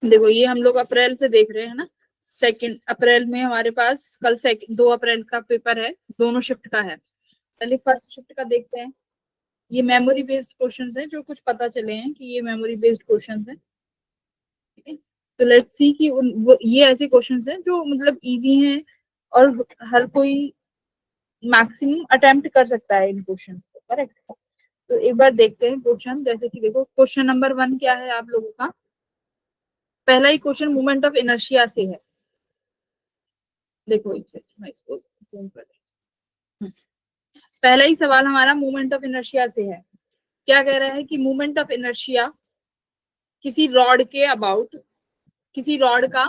देखो ये हम लोग अप्रैल से देख रहे हैं ना। 2 अप्रैल में हमारे पास कल 2 अप्रैल का पेपर है, दोनों शिफ्ट का है। पहले फर्स्ट शिफ्ट का देखते हैं। ये मेमोरी बेस्ड क्वेश्चंस हैं, जो कुछ पता चले हैं कि ये मेमोरी बेस्ड क्वेश्चंस हैं। ठीक है, तो लेट्स सी कि ये ऐसे क्वेश्चंस हैं जो मतलब इजी हैं और हर कोई मैक्सिमम अटेम्प्ट कर सकता है इन क्वेश्चन को, करेक्ट। तो एक बार देखते हैं क्वेश्चन। जैसे कि देखो क्वेश्चन नंबर 1 क्या है आप लोगों का। पहला ही क्वेश्चन मोमेंट ऑफ इनर्शिया से है। देखो एक सेकंड मैं इसको zoom कर देती हूँ। पहला ही सवाल हमारा मोमेंट ऑफ इनर्शिया से है। क्या कह रहा है कि मोमेंट ऑफ इनर्शिया किसी रॉड के अबाउट, किसी रॉड का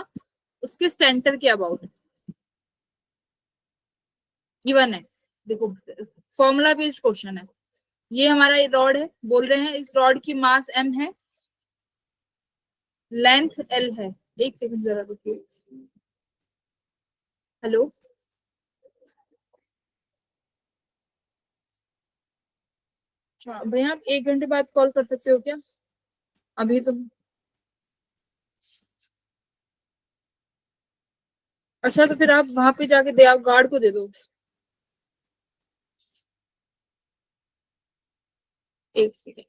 उसके सेंटर के अबाउट गिवन है। देखो फॉर्मूला बेस्ड क्वेश्चन है। ये हमारा रॉड है, बोल रहे हैं इस रॉड की मास m है, लेंथ l है। एक सेकंड जरा रुकिए। हेलो, अच्छा भैया आप 1 घंटे बाद कॉल कर सकते हो क्या? अभी तो अच्छा, तो फिर आप वहां पे जाके दे, आप गार्ड को दे दो। एक सेकंड।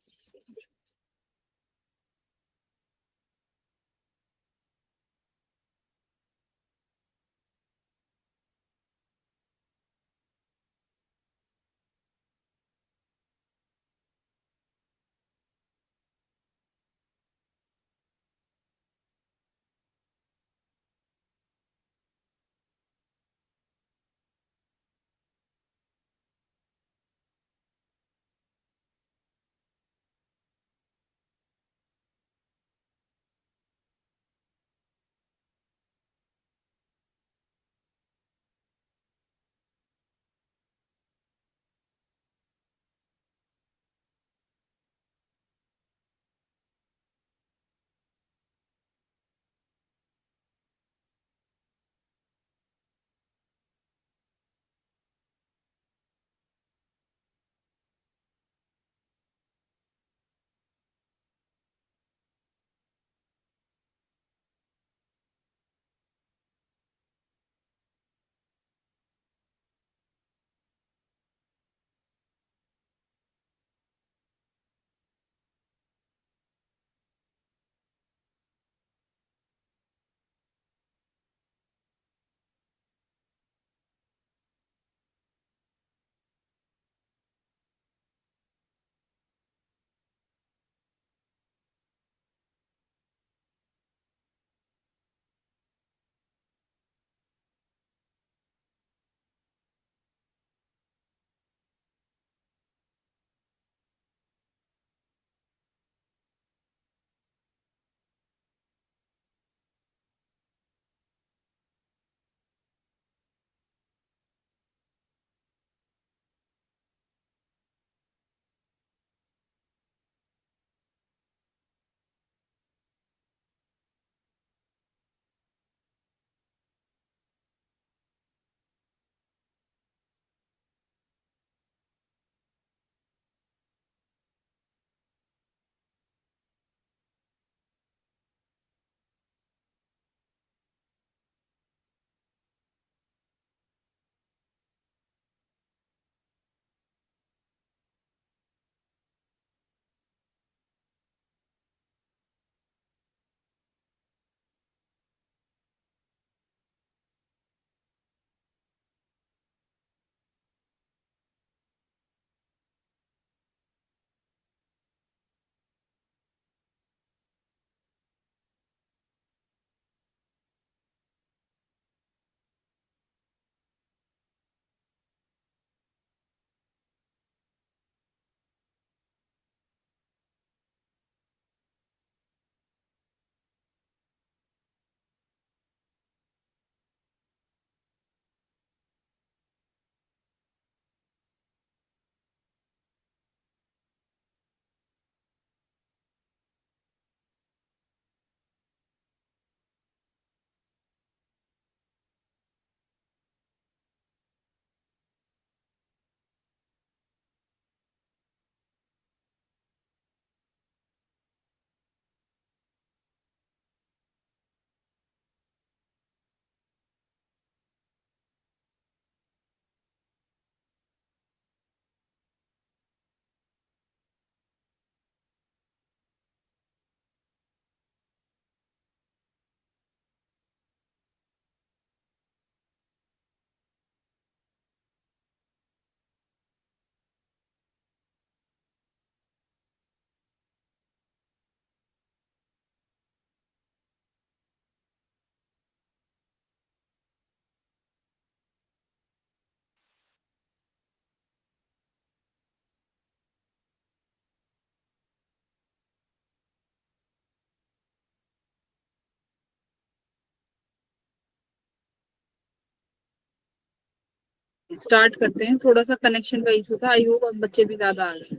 स्टार्ट करते हैं, थोड़ा सा कनेक्शन का इशू था, आई होप अब बच्चे भी ज्यादा आ गए।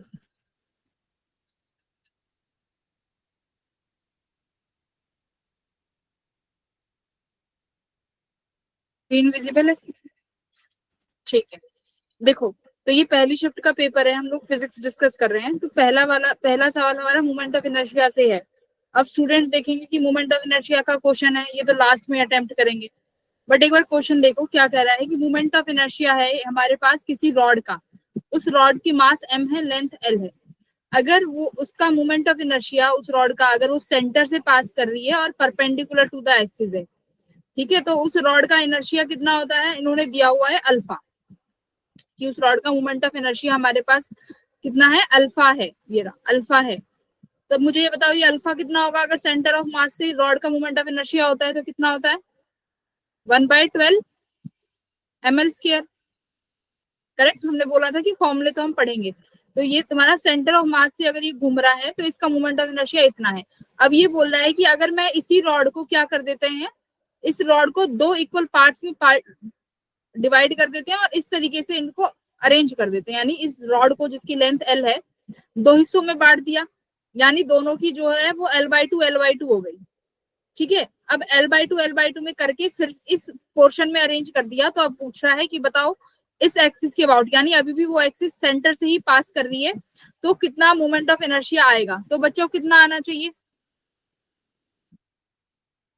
स्क्रीन विजिबल है? ठीक है। देखो, तो ये पहली शिफ्ट का पेपर है, हम लोग फिजिक्स डिस्कस कर रहे हैं। तो पहला सवाल हमारा मोमेंट ऑफ इनर्शिया से है। अब स्टूडेंट देखेंगे कि मोमेंट ऑफ इनर्शिया का क्वेश्चन है, ये तो लास्ट में अटेम्प्ट करेंगे। बट एक बार क्वेश्चन देखो क्या कह रहा है कि मोमेंट ऑफ इनर्शिया है हमारे पास किसी रॉड का, उस रॉड की मास m है, लेंथ l है। अगर वो उसका मोमेंट ऑफ इनर्शिया उस रॉड का अगर वो सेंटर से पास कर रही है और परपेंडिकुलर टू द एक्सिस है, ठीक है, तो उस रॉड का इनर्शिया कितना होता है, इन्होंने दिया हुआ है अल्फा, कि उस रॉड का मोमेंट ऑफ इनर्शिया हमारे पास कितना है, अल्फा है, ये रहा अल्फा है। तो मुझे ये बताओ ये अल्फा कितना होगा, अगर सेंटर ऑफ मास से रॉड का मोमेंट ऑफ इनर्शिया होता है तो कितना होता है, 1/12 ml²। करेक्ट, हमने बोला था कि फॉर्मूले तो हम पढ़ेंगे। तो ये तुम्हारा सेंटर ऑफ मास से अगर ये घूम रहा है तो इसका मोमेंट ऑफ इनर्शिया इतना है। अब ये बोल रहा है कि अगर मैं इसी रॉड को क्या कर देते हैं, इस रॉड को दो इक्वल पार्ट्स में डिवाइड कर देते हैं और इस तरीके से इनको अरेंज कर देते हैं, यानी इस रॉड को जिसकी लेंथ l है दो हिस्सों में बांट दिया, यानी दोनों की जो है वो l/2 हो गई। ठीक है, अब l/2 में करके फिर इस पोर्शन में अरेंज कर दिया। तो अब पूछ रहा है कि बताओ इस एक्सिस के अबाउट, यानी अभी भी वो एक्सिस सेंटर से ही पास कर रही है, तो कितना मोमेंट ऑफ इनर्शिया आएगा। तो बच्चों कितना आना चाहिए,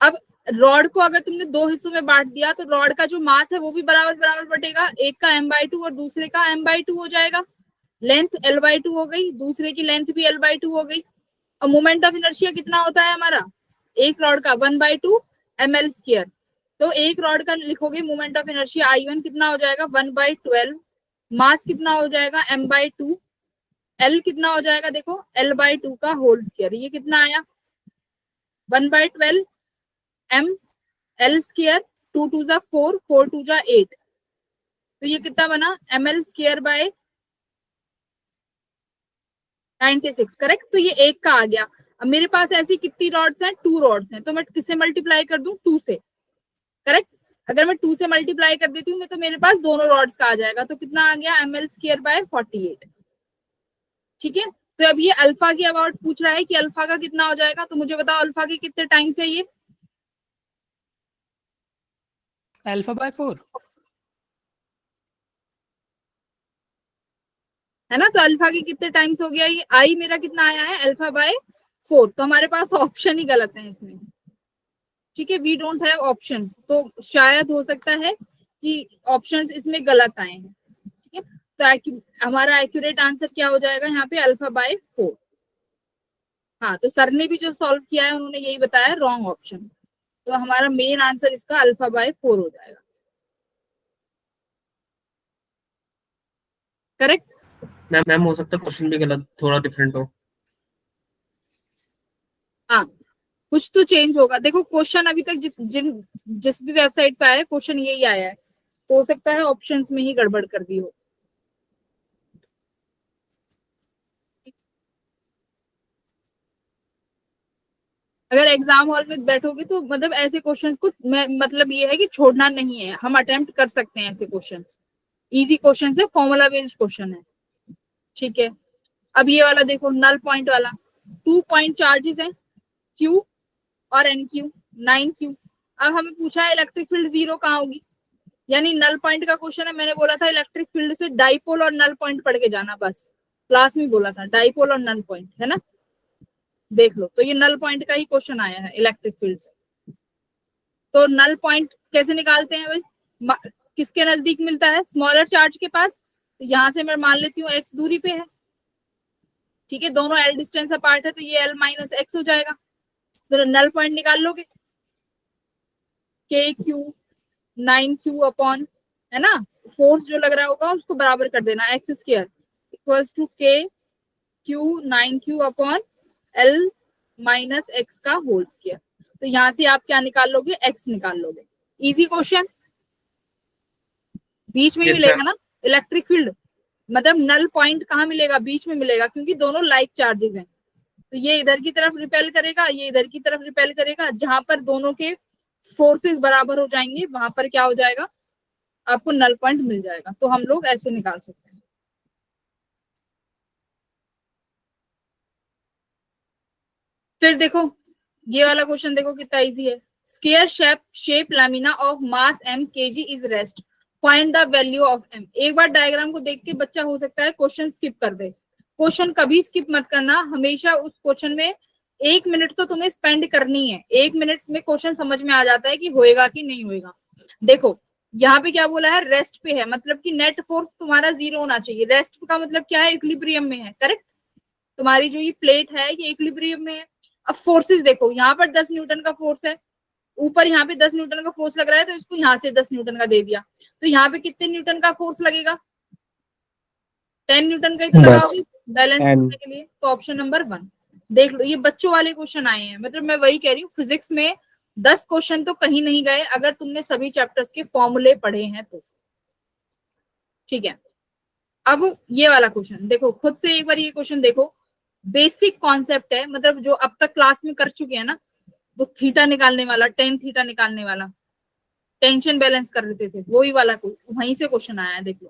अब रॉड को अगर तुमने दो हिस्सों में बांट दिया तो रॉड का जो मास है वो भी बराबर बराबर बटेगा, एक का m/2 और दूसरे का m/2 हो जाएगा। लेंथ l/2 हो गई, दूसरे की लेंथ भी l/2 हो गई। और मोमेंट ऑफ इनर्शिया कितना होता है हमारा, एक रॉड का 1/2 ml²। तो एक रॉड का लिखोगे मोमेंट ऑफ इनर्शिया I1 कितना हो जाएगा, 1/12। मास कितना हो जाएगा, m/2। l कितना हो जाएगा, देखो l/2 का होल स्क्वायर, ये कितना आया 1/12 m l², 2 2 4, 4 2 8। तो ये कितना बना ml²/96। करेक्ट, तो ये एक का आ गया। अब मेरे पास ऐसी कितनी रॉड्स हैं, 2 रॉड्स हैं, तो मैं किससे मल्टीप्लाई कर दूं, 2 से। करेक्ट, अगर मैं 2 से मल्टीप्लाई कर देती हूँ तो मेरे पास दोनों रॉड्स का आ जाएगा। तो कितना आ गया ml²/48। ठीक है, तो अब ये अल्फा की अबाउट पूछ रहा है कि अल्फा का कितना हो जाएगा। तो मुझे बताओ अल्फा के कितने टाइम्स है ये, α/4 है ना। तो अल्फा के कितने टाइम्स हो गया, ये आई मेरा कितना आया है α/4। तो हमारे पास ऑप्शन ही गलत है इसमें। ठीक है, वी डोंट हैव ऑप्शंस, तो शायद हो सकता है कि ऑप्शंस इसमें गलत आए हैं। ठीक है, तो हमारा एक्यूरेट आंसर क्या हो जाएगा यहाँ पे, α/4। हाँ, तो सर ने भी जो सॉल्व किया है उन्होंने यही बताया, रॉन्ग ऑप्शन। तो हमारा मेन आंसर इसका α/4 हो जाएगा। करेक्ट, मैम हो सकता है क्वेश्चन भी गलत थोड़ा डिफरेंट हो। हाँ कुछ तो चेंज होगा। देखो क्वेश्चन अभी तक जिस भी वेबसाइट पे आया है क्वेश्चन यही आया है, तो हो सकता है ऑप्शंस में ही गड़बड़ कर दी हो। अगर एग्जाम हॉल में बैठोगे तो मतलब ऐसे क्वेश्चंस को मतलब ये है कि छोड़ना नहीं है, हम अटेम्प्ट कर सकते हैं ऐसे क्वेश्चंस। इजी क्वेश्चंस है, फॉर्मूला बेस्ड क्वेश्चन है। ठीक है, अब ये वाला देखो नल पॉइंट वाला, 2 पॉइंट चार्जेस है क्यू और एन क्यू 9q। अब हमें पूछा है इलेक्ट्रिक फील्ड जीरो कहाँ होगी, यानी नल पॉइंट का क्वेश्चन है। मैंने बोला था इलेक्ट्रिक फील्ड से डाइपोल और नल पॉइंट पढ़ के जाना, बस क्लास में बोला था डाइपोल और नल पॉइंट, है ना। देख लो, तो ये नल पॉइंट का ही क्वेश्चन आया है इलेक्ट्रिक फील्ड से। तो नल पॉइंट कैसे निकालते हैं भाई, किसके नजदीक मिलता है, स्मॉलर चार्ज के पास। तो यहाँ से मैं मान लेती हूँ x दूरी पे है, ठीक है, दोनों l डिस्टेंस अपार्ट है, तो ये l-x हो जाएगा। तो नल पॉइंट निकाल लोगे, KQ 9q अपॉन, है ना, फोर्स जो लग रहा होगा उसको बराबर कर देना, x² equals to KQ 9q upon l-x का होल स्क्वायर। तो यहाँ से आप क्या निकाल लोगे, x निकाल लोगे। इजी क्वेश्चन, बीच में Yes, मिलेगा ना इलेक्ट्रिक फील्ड, मतलब नल पॉइंट कहाँ मिलेगा, बीच में मिलेगा, क्योंकि दोनों लाइक चार्जेस हैं। तो ये इधर की तरफ रिपेल करेगा, ये इधर की तरफ रिपेल करेगा, जहां पर दोनों के फोर्सेस बराबर हो जाएंगे वहां पर क्या हो जाएगा, आपको नल पॉइंट मिल जाएगा। तो हम लोग ऐसे निकाल सकते हैं। फिर देखो ये वाला क्वेश्चन देखो कितना इजी है। Square shape lamina of mass m kg is rest, find the value of m। एक बार डायग्राम को देख के बच्चा हो सकता है क्वेश्चन स्किप कर दे। क्वेश्चन कभी स्किप मत करना, हमेशा उस क्वेश्चन में 1 मिनट तो तुम्हें स्पेंड करनी है। 1 मिनट में क्वेश्चन समझ में आ जाता है कि होएगा कि नहीं होएगा। देखो यहाँ पे क्या बोला है, रेस्ट पे है, मतलब कि नेट फोर्स तुम्हारा 0 होना चाहिए। रेस्ट का मतलब क्या है, इक्विलिब्रियम में है, करेक्ट। तुम्हारी जो ये प्लेट है ये इक्विलिब्रियम में है। अब फोर्सेस देखो, यहाँ पर 10 न्यूटन का फोर्स है, ऊपर यहाँ पे 10 न्यूटन का फोर्स लग रहा है, तो इसको यहाँ से 10 न्यूटन का दे दिया, तो यहाँ पे कितने न्यूटन का फोर्स लगेगा, 10 न्यूटन का ही तो लगाओगे बैलेंस करने के लिए। तो ऑप्शन नंबर 1 देख लो, ये बच्चों वाले क्वेश्चन आए हैं, मतलब मैं वही कह रही हूँ, फिजिक्स में 10 क्वेश्चन तो कहीं नहीं गए अगर तुमने सभी चैप्टर्स के फॉर्मूले पढ़े हैं तो। ठीक है, अब ये वाला क्वेश्चन देखो, खुद से एक बार ये क्वेश्चन देखो। बेसिक कॉन्सेप्ट है, मतलब जो अब तक क्लास में कर चुके हैं ना, वो थीटा निकालने वाला, टेन थीटा निकालने वाला, टेंशन बैलेंस कर देते थे, वही वाला वहीं से क्वेश्चन आया है। देख लो,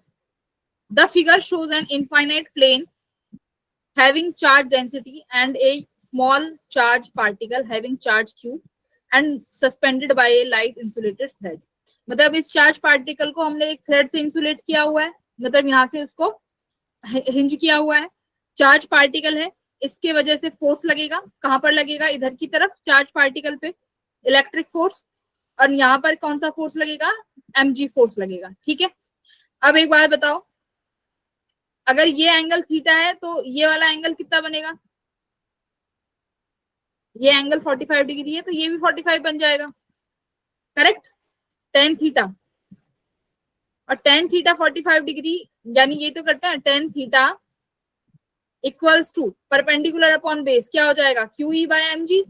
the figure shows an infinite plane having charge density and a small charge particle having charge q and suspended by a light insulated thread। मतलब इस चार्ज पार्टिकल को हमने एक थ्रेड से इंसुलेट किया हुआ है, मतलब यहाँ से उसको हिंज किया हुआ है, चार्ज पार्टिकल है, इसके वजह से फोर्स लगेगा। कहां पर लगेगा, इधर की तरफ चार्ज पार्टिकल पे इलेक्ट्रिक फोर्स, और यहाँ पर कौन सा फोर्स लगेगा, mg फोर्स लगेगा। ठीक है, अब एक बात बताओ, अगर ये एंगल थीटा है तो ये वाला एंगल कितना बनेगा, ये एंगल 45 डिग्री है तो ये भी 45 बन जाएगा, करेक्ट। टेन थीटा और टेन थीटा 45 डिग्री, यानी ये तो करते हैं tan theta equals to perpendicular upon base, क्या हो जाएगा, q E by m g.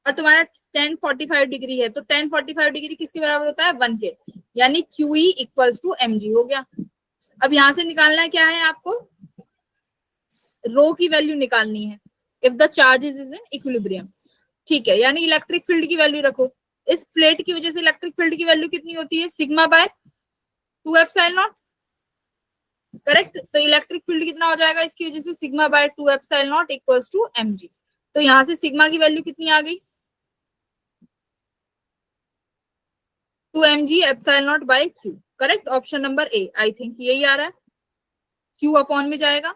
और तुम्हारा टेन 45 डिग्री है तो टेन 45 डिग्री किसके बराबर होता है, 1 के, यानी q E equals to m g हो गया। अब यहां से निकालना क्या है आपको, रो की वैल्यू निकालनी है if the charge is in equilibrium. ठीक है, यानी इलेक्ट्रिक फील्ड की वैल्यू रखो। इस प्लेट की वजह से इलेक्ट्रिक फील्ड की वैल्यू कितनी होती है, sigma by 2 epsilon naught, correct. तो इलेक्ट्रिक फील्ड कितना हो जाएगा इसकी वजह से, sigma by 2 epsilon naught equals to mg। तो यहां से सिग्मा की वैल्यू कितनी आ गई, 2 mg epsilon naught by q, correct. Option number A, I think यही आ रहा है, q अपॉन में जाएगा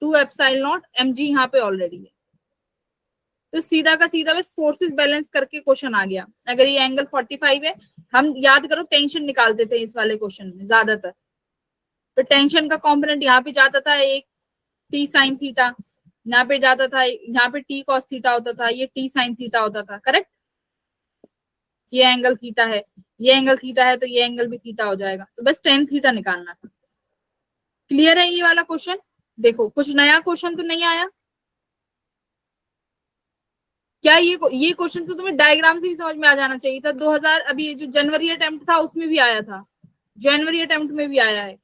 2 एप्सिलॉन नॉट mg, यहाँ पे ऑलरेडी है। तो सीधा का सीधा बस फोर्सेस बैलेंस करके क्वेश्चन आ गया। अगर ये एंगल 45 है, हम याद करो टेंशन निकालते थे इस वाले क्वेश्चन में ज्यादातर, तो टेंशन का कंपोनेंट यहाँ पे जाता था एक टी साइन थीटा, यहाँ पे जाता था, यहाँ पे टी कॉस थीटा होता था, ये टी साइन थीटा होता था, करेक्ट। ये एंगल थीटा है, ये एंगल थीटा है, तो ये एंगल भी थीटा हो जाएगा, तो बस टेन थीटा निकालना था। क्लियर है ये वाला क्वेश्चन। देखो कुछ नया क्वेश्चन तो नहीं आया क्या, ये क्वेश्चन तो तुम्हें डायग्राम से भी समझ में आ जाना चाहिए था। 2000 अभी जो जनवरी अटेम्प्ट था उसमें भी आया था, जनवरी अटेम्प्ट में भी आया है।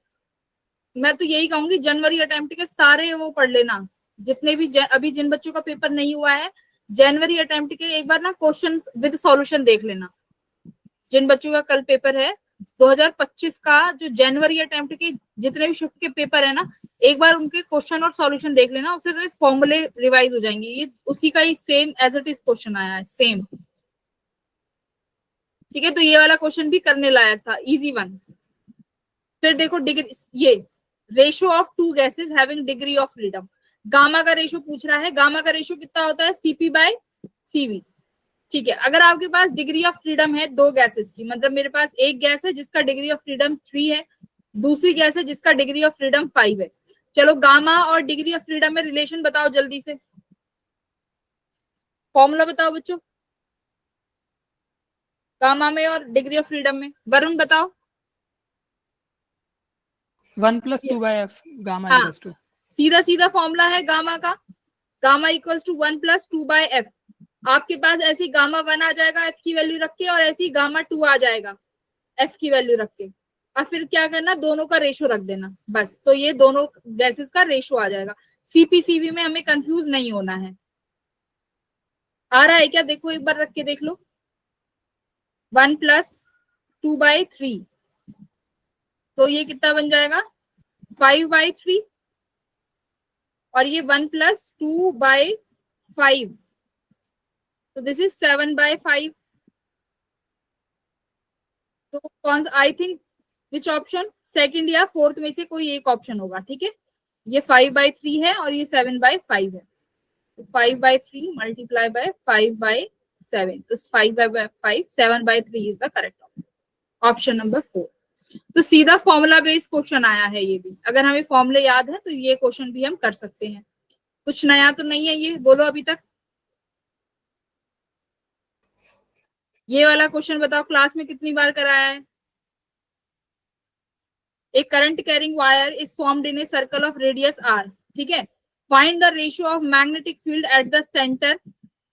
मैं तो यही कहूंगी जनवरी अटेम्प्ट के सारे वो पढ़ लेना, जितने भी अभी जिन बच्चों का पेपर नहीं हुआ है, जनवरी अटेम्प्ट के एक बार ना क्वेश्चन विद सॉल्यूशन देख लेना। जिन बच्चों का कल पेपर है 2025 का, जो जनवरी अटेम्प्ट के जितने भी शिफ्ट के पेपर है ना, एक बार उनके क्वेश्चन और सॉल्यूशन देख लेना, उससे तुम्हें फॉर्मूले रिवाइज हो जाएंगे। ये उसी का ही same as it is question आया है, सेम। ठीक है, तो ये वाला क्वेश्चन भी करने लायक था, इजी वन। फिर देखो डिग्री, ये ratio of two gases having degree of freedom, gamma का रेशो पूछ रहा है। गामा का रेशो कितना होता है, सीपी बाय सीवी। ठीक है, अगर आपके पास डिग्री ऑफ फ्रीडम है दो गैसेस की, मतलब मेरे पास एक गैस है जिसका डिग्री ऑफ फ्रीडम 3 है, दूसरी गैस है जिसका डिग्री ऑफ फ्रीडम 5 है। चलो गामा और डिग्री ऑफ फ्रीडम में रिलेशन बताओ जल्दी से, फॉर्मूला बताओ बच्चों, गामा में और डिग्री ऑफ फ्रीडम में। वरुण बताओ। 1 + 2/f गामा हाँ, इक्वल्स टू, सीधा सीधा फॉर्मूला है गामा का, गामा इक्वल्स टू 1 + 2/f। आपके पास ऐसी गामा 1 आ जाएगा एफ की वैल्यू रख के, और ऐसी गामा 2 आ जाएगा एफ की वैल्यू रख के, और फिर क्या करना, दोनों का रेशो रख देना बस। तो ये दोनों गैसेस का रेशो आ जाएगा। सीपीसीवी में हमें कंफ्यूज नहीं होना है। आ रहा है क्या, देखो एक बार रख के देख लो। 1 + 2/3, तो ये कितना बन जाएगा 5/3, और ये 1+2/5, तो दिस इज 7/5। तो कौन, I think which option, second या फोर्थ में से कोई एक ऑप्शन होगा, ठीक है। ये 5/3 है और ये 7/5 है, तो 5/3 मल्टीप्लाई बाय 5/7, तो 5/5, 7/3 is the correct option number 4। तो सीधा फॉर्मूला बेस्ड क्वेश्चन आया है ये भी, अगर हमें फॉर्मूले याद है तो ये क्वेश्चन भी हम कर सकते हैं। कुछ नया तो नहीं है ये, बोलो अभी तक। ये वाला क्वेश्चन बताओ क्लास में कितनी बार कराया है। A current carrying wire is formed in a circle of radius r, ठीक है। Find the ratio of magnetic field at the center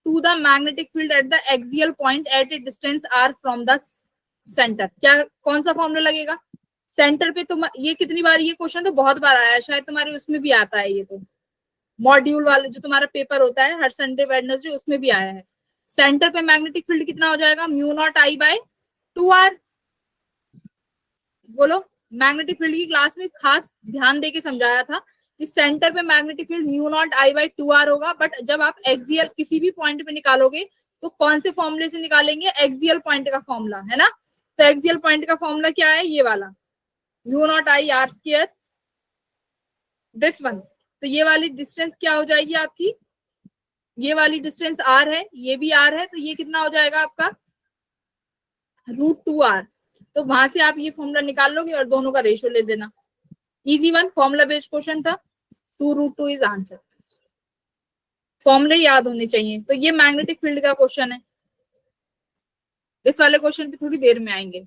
to the magnetic field at the axial point at a distance r from the center। क्या कौन सा formula लगेगा centre पे? तुम ये कितनी बार, ये क्वेश्चन तो बहुत बार आया है, शायद तुम्हारे उसमें भी आता है, ये तो मॉड्यूल वाले जो तुम्हारा पेपर होता है हर संडे वेडनेसडे उसमें भी आया है। सेंटर पे मैग्नेटिक फील्ड कितना हो जाएगा, μ0I/2r। बोलो, मैग्नेटिक फील्ड की क्लास में खास ध्यान देके समझाया था कि सेंटर पे मैग्नेटिक फील्ड μ0I/2r होगा, बट जब आप एक्सियल किसी भी पॉइंट पे निकालोगे तो कौन से फॉर्मूले से निकालेंगे, एक्सियल पॉइंट का फॉर्मूला है ना। तो एक्सियल पॉइंट का फॉर्मूला क्या है, ये वाला μ0I/r², दिस वन। तो ये वाली डिस्टेंस क्या हो जाएगी आपकी, ये वाली डिस्टेंस r है, ये भी r है, तो ये कितना हो जाएगा आपका √2r। तो वहां से आप ये फॉर्मूला निकाल लोगे और दोनों का रेशियो ले देना। Easy one, formula based question था। 2√2 इज आंसर। फॉर्मूले याद होने चाहिए। तो ये मैग्नेटिक फील्ड का क्वेश्चन है, इस वाले क्वेश्चन पे थोड़ी देर में आएंगे।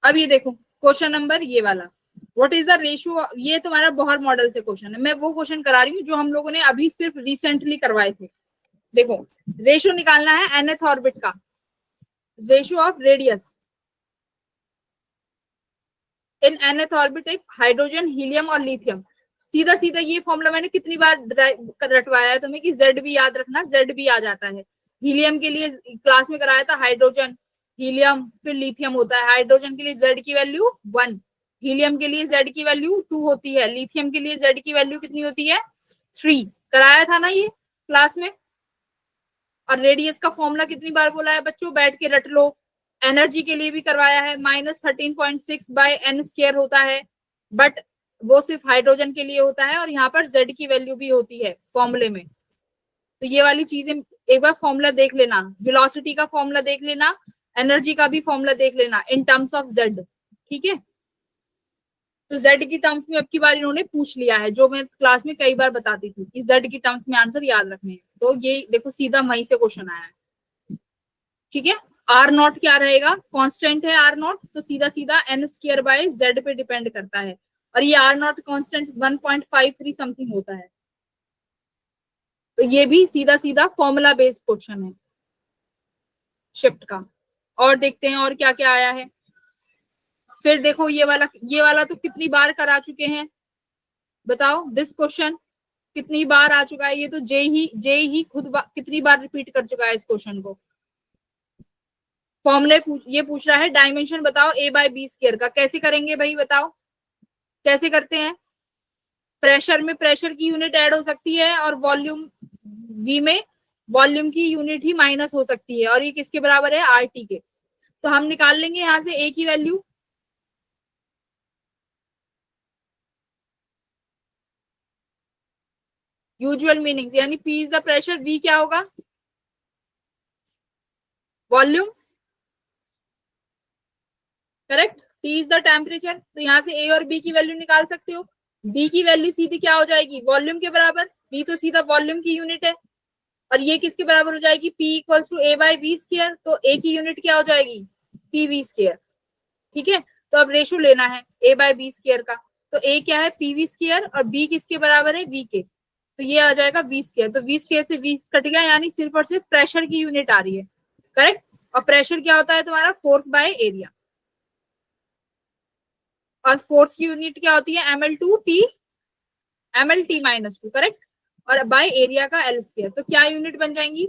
अब ये देखो क्वेश्चन नंबर ये वाला, व्हाट इज द रेशियो, ये तुम्हारा बोहर मॉडल से क्वेश्चन है, मैं वो क्वेश्चन करा रही हूँ जो हम लोगों ने अभी सिर्फ रिसेंटली करवाए थे। देखो रेशियो निकालना है nth ऑर्बिट का, ratio of radius in nth orbit, एक हाइड्रोजन, हीलियम और लिथियम। सीधा सीधा ये फॉर्मूला मैंने कितनी बार रटवाया है तुम्हें कि जेड भी याद रखना, जेड भी आ जाता है। हीलियम के लिए क्लास में कराया था हाइड्रोजन, हीलियम, फिर लिथियम होता है। हाइड्रोजन के लिए जेड की वैल्यू 1, हीलियम के लिए जेड की वैल्यू 2 होती है, लिथियम के लिए जेड की वैल्यू कितनी होती है 3। कराया था ना ये क्लास में। और रेडियस का फॉर्मूला कितनी बार बोला है बच्चों, बैठ के रट लो। एनर्जी के लिए भी करवाया है, -13.6/n² होता है, बट वो सिर्फ हाइड्रोजन के लिए होता है, और यहाँ पर जेड की वैल्यू भी होती है फॉर्मूले में। तो ये वाली चीजें एक बार फॉर्मूला देख लेना, वेलोसिटी का फॉर्मूला देख लेना, एनर्जी का भी फॉर्मूला देख लेना इन टर्म्स ऑफ जेड, ठीक है। तो जेड की टर्म्स में अब की बार इन्होंने पूछ लिया है, जो मैं क्लास में कई बार बताती थी कि जेड की टर्म्स में आंसर याद रखने हैं। तो ये देखो सीधा वहीं से क्वेश्चन आया है, ठीक है। r0 क्या रहेगा, कांस्टेंट है r0, तो सीधा सीधा n²/z पे डिपेंड करता है, और ये r0 कांस्टेंट 1.53 समथिंग होता है। तो ये भी सीधा सीधा फॉर्मूला बेस्ड क्वेश्चन है शिफ्ट का। और देखते हैं और क्या क्या आया है। फिर देखो ये वाला तो कितनी बार करा चुके हैं बताओ, दिस क्वेश्चन कितनी बार आ चुका है। ये तो जे ही खुद कितनी बार रिपीट कर चुका है इस क्वेश्चन को। फॉर्मूले ये पूछ रहा है डायमेंशन बताओ a/b² का, कैसे करेंगे भाई बताओ, कैसे करते हैं। प्रेशर में प्रेशर की यूनिट ऐड हो सकती है, और वॉल्यूम v में वॉल्यूम की यूनिट ही माइनस हो सकती है, और ये किसके बराबर है RT के। तो हम निकाल लेंगे यहाँ से a की वैल्यू, यूजुअल मीनिंग्स, यानी P is the pressure, V क्या होगा volume, correct, T is the temperature. तो यहाँ से A और B की वैल्यू निकाल सकते हो। B की वैल्यू सीधी क्या हो जाएगी वॉल्यूम के बराबर, V तो सीधा वॉल्यूम की यूनिट है, और ये किसके बराबर हो जाएगी P = a/v²। तो A की यूनिट क्या हो जाएगी PV², ठीक है। तो अब रेशो लेना है a/b² का, तो A क्या है PV² और B किसके बराबर है V के, तो ये आ जाएगा v²। तो v² से v कट गया, यानी सिर्फ और सिर्फ प्रेशर की यूनिट आ रही है, करेक्ट। और प्रेशर क्या होता है तुम्हारा फोर्स बाय एरिया, और फोर्स की यूनिट क्या होती है ml2t mlt-2, करेक्ट, और बाय एरिया का L²। तो क्या यूनिट बन जाएंगी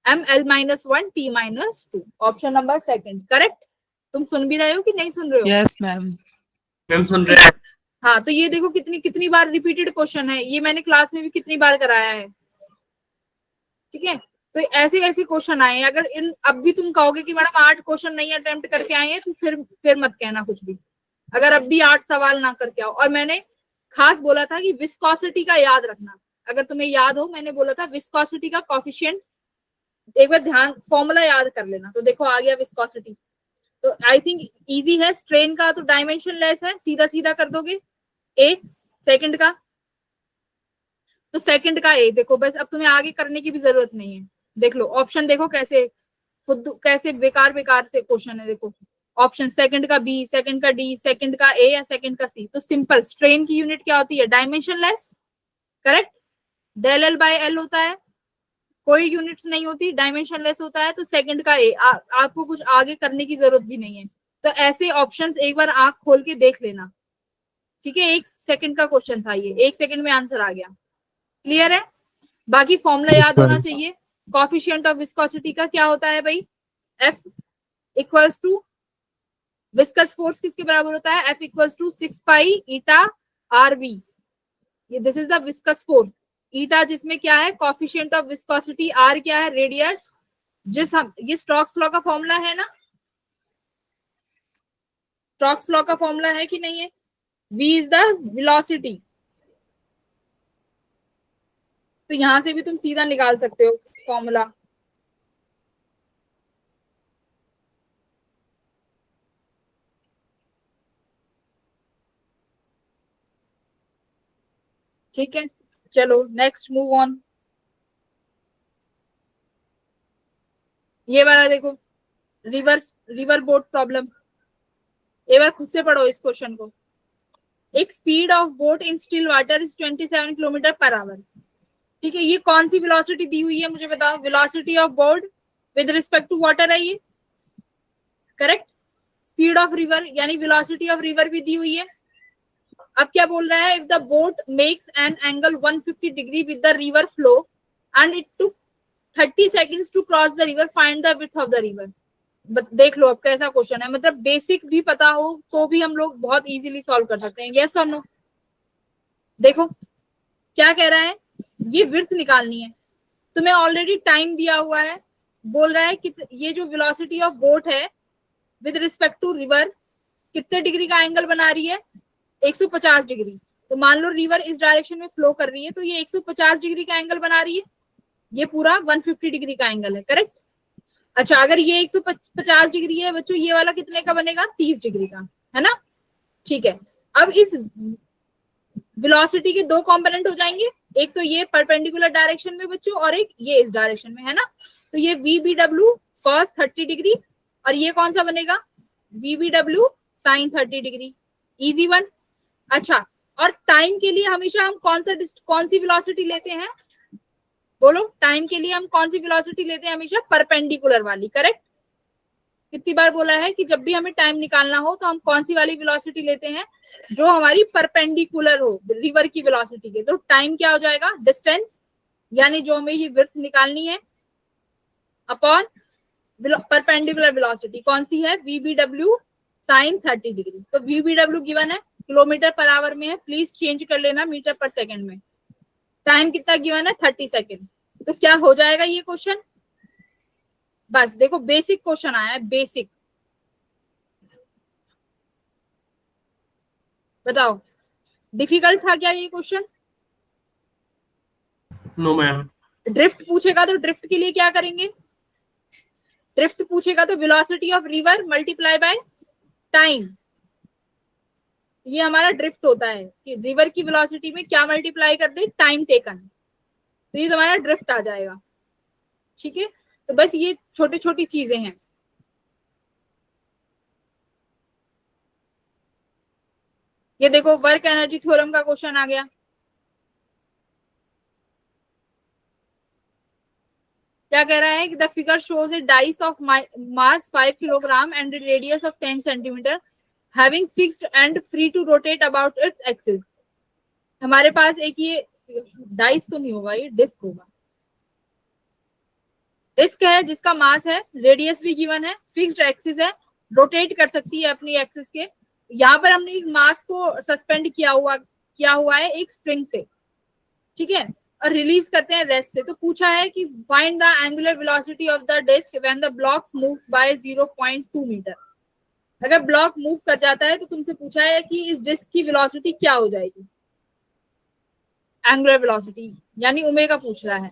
m l minus 1 t minus 2, option number second correct. तुम सुन भी रहे हो कि नहीं सुन रहे हो? Yes ma'am. मैम सुन रहे हैं। हाँ, तो ये देखो कितनी कितनी बार रिपीटेड क्वेश्चन है, ये मैंने क्लास में भी कितनी बार कराया है। ठीक है, तो ऐसे ऐसे क्वेश्चन आए हैं। अगर इन अब भी तुम कहोगे कि मैडम 8 क्वेश्चन नहीं अटेम्प्ट करके आए हैं, तो फिर मत कहना कुछ भी। अगर अब भी 8 सवाल ना करके आओ। और मैंने खास बोला था कि विस्कोसिटी का याद रखना। अगर तुम्हें याद हो, मैंने बोला था विस्कोसिटी का कोफिशिएंट एक बार ध्यान फॉर्मूला याद कर लेना। तो देखो आ गया विस्कोसिटी। तो आई थिंक इजी है। स्ट्रेन का तो डायमेंशन लेस है, सीधा सीधा कर दोगे। ए सेकंड का, तो सेकंड का ए देखो, बस अब तुम्हें आगे करने की भी जरूरत नहीं है। देख लो ऑप्शन, देखो कैसे कैसे बेकार बेकार से क्वेश्चन है। देखो ऑप्शन, सेकंड का बी, सेकंड का डी, सेकंड का ए या सेकंड का सी। तो सिंपल, स्ट्रेन की यूनिट क्या होती है? Dimensionless, correct. Del L by L होता है, कोई यूनिट्स नहीं होती, डायमेंशन लेस होता है। तो सेकंड का ए, आपको कुछ आगे करने की जरूरत भी नहीं है। तो ऐसे ऑप्शंस एक बार आंख खोल के देख लेना। ठीक है, 1 सेकंड का क्वेश्चन था ये, 1 सेकंड में आंसर आ गया। क्लियर है? बाकी फॉर्मूला याद होना चाहिए। कोफिशिएंट ऑफ विस्कोसिटी का क्या होता है भाई? F equals to viscous force किसके बराबर होता है? F equals to 6 pi eta RV। ये this is the viscous force. Eta जिसमें क्या है? कोफिशिएंट ऑफ विस्कोसिटी, R क्या है? रेडियस। जिस हम ये स्टोक्स लॉ का फॉर्मूला है ना, स्टोक्स लॉ का फॉर्मूला है कि नहीं है? V is the velocity. तो यहां से भी तुम सीधा निकाल सकते हो फॉर्मूला। ठीक है, चलो नेक्स्ट मूव ऑन। ये वाला देखो, रिवर बोट प्रॉब्लम। एक बार खुद से पढ़ो इस क्वेश्चन को। एक speed of boat in still water is 27 kilometre per hour. ठीक है, ये कौन सी वेलोसिटी दी हुई है मुझे बताओ? Velocity of boat with respect to water है ये, करेक्ट। स्पीड ऑफ रिवर यानी वेलोसिटी ऑफ रिवर भी दी हुई है। अब क्या बोल रहा है? If the boat makes an angle 150 degree with the river flow and it took 30 seconds to cross the river, find the width of the river. देख लो अब कैसा क्वेश्चन है। मतलब बेसिक भी पता हो तो भी हम लोग बहुत इजीली सॉल्व कर सकते हैं। यस और नो? देखो क्या कह रहा है, ये विड्थ निकालनी है। तुम्हें ऑलरेडी टाइम दिया हुआ है, बोल रहा है कि ये जो वेलोसिटी ऑफ बोट है विद रिस्पेक्ट टू रिवर कितने डिग्री का एंगल बना रही है? 150 डिग्री। तो मान लो रिवर इस डायरेक्शन में फ्लो कर रही है, तो ये 150 डिग्री का एंगल बना रही है। ये पूरा 150 डिग्री का एंगल है, करेक्ट। अच्छा, अगर ये 150 डिग्री है बच्चों, ये वाला कितने का बनेगा? 30 डिग्री का, है ना? ठीक है, अब इस वेलोसिटी के 2 कंपोनेंट हो जाएंगे। एक तो ये परपेंडिकुलर डायरेक्शन में बच्चों, और एक ये इस डायरेक्शन में, है ना? तो ये VBW cos 30 डिग्री, और ये कौन सा बनेगा? VBW sin 30 degree. Easy one. अच्छा, और टाइम के लिए हमेशा हम कौन सी वेलोसिटी लेते हैं? बोलो, टाइम के लिए हम कौन सी वेलोसिटी लेते हैं? हमेशा परपेंडिकुलर वाली, करेक्ट। कितनी बार बोला है कि जब भी हमें टाइम निकालना हो तो हम कौन सी वाली वेलोसिटी लेते हैं? जो हमारी परपेंडिकुलर हो रिवर की वेलोसिटी के। तो टाइम क्या हो जाएगा? डिस्टेंस, यानी जो हमें ये विड्थ निकालनी है, अपॉन परपेंडिकुलर वेलोसिटी कौन सी है? VBW sin 30 degree. तो VBW गिवन है, किलोमीटर पर आवर में है, प्लीज चेंज कर लेना मीटर पर सेकंड में। टाइम कितना गिवन है? 30 सेकंड। तो क्या हो जाएगा ये क्वेश्चन? बस देखो, बेसिक क्वेश्चन आया है, बेसिक। बताओ, डिफिकल्ट था क्या ये क्वेश्चन? No ma'am. ड्रिफ्ट पूछेगा तो ड्रिफ्ट के लिए क्या करेंगे? ड्रिफ्ट पूछेगा तो velocity of river multiply by time. ये हमारा ड्रिफ्ट होता है कि रिवर की वेलोसिटी में क्या मल्टीप्लाई कर दे? Time taken. तो ये तुम्हारा ड्रिफ्ट आ जाएगा। ठीक है, तो बस ये छोटी छोटी चीजें हैं। ये देखो, वर्क एनर्जी थ्योरम का क्वेश्चन आ गया। क्या कह रहा है कि the figure shows a dice of mass 5 kilogram and radius of 10 centimetre having fixed and free to rotate about its axis. हमारे पास एक ये डाइस तो नहीं होगा, ये डिस्क होगा। डिस्क है जिसका मास है, रेडियस भी गिवन है, फिक्स्ड एक्सिस है, रोटेट कर सकती है अपनी एक्सिस के। यहाँ पर हमने एक मास को सस्पेंड किया हुआ है एक स्प्रिंग से, ठीक है, और रिलीज करते हैं रेस्ट से। तो पूछा है कि find the angular velocity of the disc when the blocks move by 0.2 metre. अगर ब्लॉक मूव कर जाता है तो तुमसे पूछा है कि इस डिस्क की वेलोसिटी क्या हो जाएगी, एंगुलर वेलोसिटी यानी ओमेगा पूछ रहा है।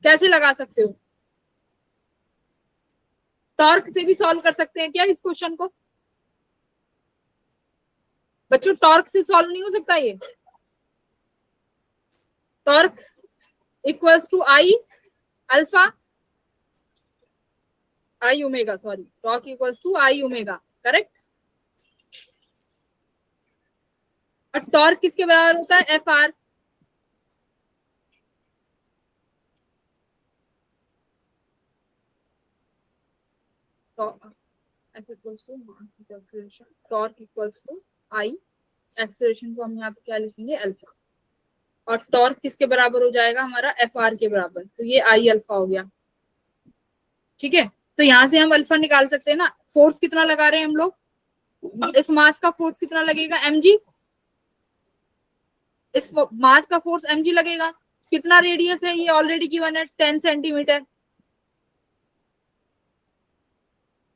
कैसे लगा सकते हो? टॉर्क से भी सॉल्व कर सकते हैं क्या इस क्वेश्चन को? बच्चों टॉर्क से सॉल्व नहीं हो सकता ये? Torque equals to I alpha I omega, sorry, torque equals to I omega, correct. और टॉर्क किसके बराबर होता है? F R. Torque equals to I, acceleration को हम यहाँ पे क्या लिखेंगे? अल्फा। और टॉर्क किसके बराबर हो जाएगा? हमारा एफ आर के बराबर। तो ये आई अल्फा हो गया, ठीक है। तो यहाँ से हम अल्फा निकाल सकते हैं ना। फोर्स कितना लगा रहे हैं हम लोग? इस मास का फोर्स कितना लगेगा? mg। इस मास का फोर्स mg लगेगा। कितना रेडियस है? ये ऑलरेडी गिवन है 10 सेंटीमीटर।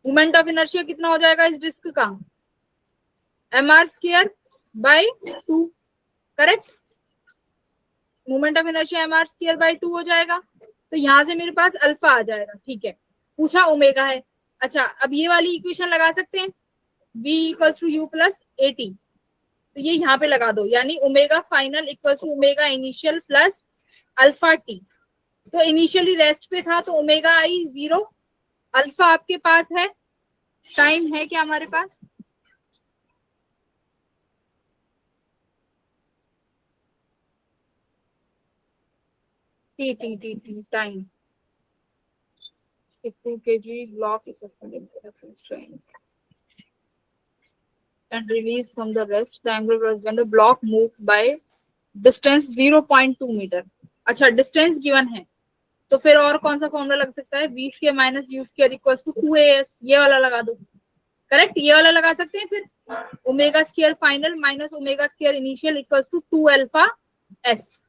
मोमेंट ऑफ इनर्शिया कितना हो जाएगा इस डिस्क का? mr²/2, correct. Moment of inertia mr²/2 हो जाएगा। तो यहां से मेरे पास अल्फा आ जाएगा, ठीक है। पूछा ओमेगा है। अच्छा, अब ये वाली इक्वेशन लगा सकते हैं, v equals to u plus at। तो ये यहाँ पे लगा दो, यानी omega final equals to omega initial plus alpha T. तो इनिशियली रेस्ट पे था तो ओमेगा आई 0, अल्फा आपके पास है, टाइम है क्या हमारे पास? T T T T time 2 kg block is reference strain and release from the rest the angular velocity when the block moves by distance 0.2 metre. अच्छा, डिस्टेंस गिवन है तो फिर और कौन सा फॉर्मूला लग सकता है? v square minus u square equals to 2as, ये वाला लगा दो, करेक्ट। ये वाला लगा सकते हैं। फिर omega square final minus omega square initial equals to 2 alpha s।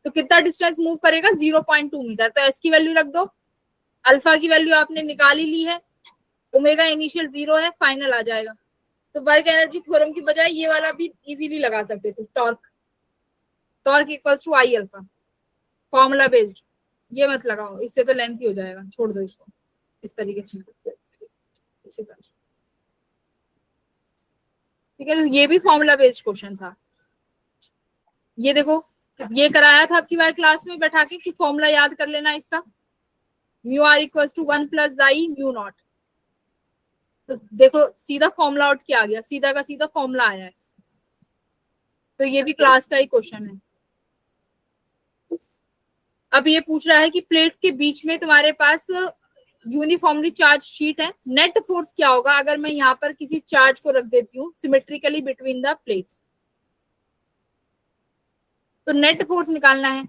तो कितना डिस्टेंस मूव करेगा? 0.2 मीटर। तो s की वैल्यू रख दो, अल्फा की वैल्यू आपने निकाल ही ली है, ओमेगा इनिशियल 0 है, फाइनल आ जाएगा। तो वर्क एनर्जी थ्योरम की बजाय ये वाला भी इजीली लगा सकते थे, torque equals to I alpha, formula based. ये मत लगाओ, इससे तो लेंथी हो जाएगा, छोड़ दो इसको। इस तरीके से ठीक है। तो ये भी फॉर्मूला बेस्ड क्वेश्चन था। ये देखो, ये कराया था आपकी बार क्लास में बैठा के कि फॉर्मूला याद कर लेना इसका, mu R equals to 1 plus I mu naught. तो देखो सीधा फॉर्मूला आउट किया गया, सीधा का सीधा फॉर्मूला आया है। तो ये भी क्लास का ही क्वेश्चन है। अब ये पूछ रहा है कि प्लेट्स के बीच में तुम्हारे पास यूनिफॉर्मली चार्ज शीट है, नेट फोर्स क्या होगा अगर मैं यहाँ पर किसी चार्ज को रख देती हूँ सिमेट्रिकली बिटवीन द प्लेट्स? तो नेट फोर्स निकालना है।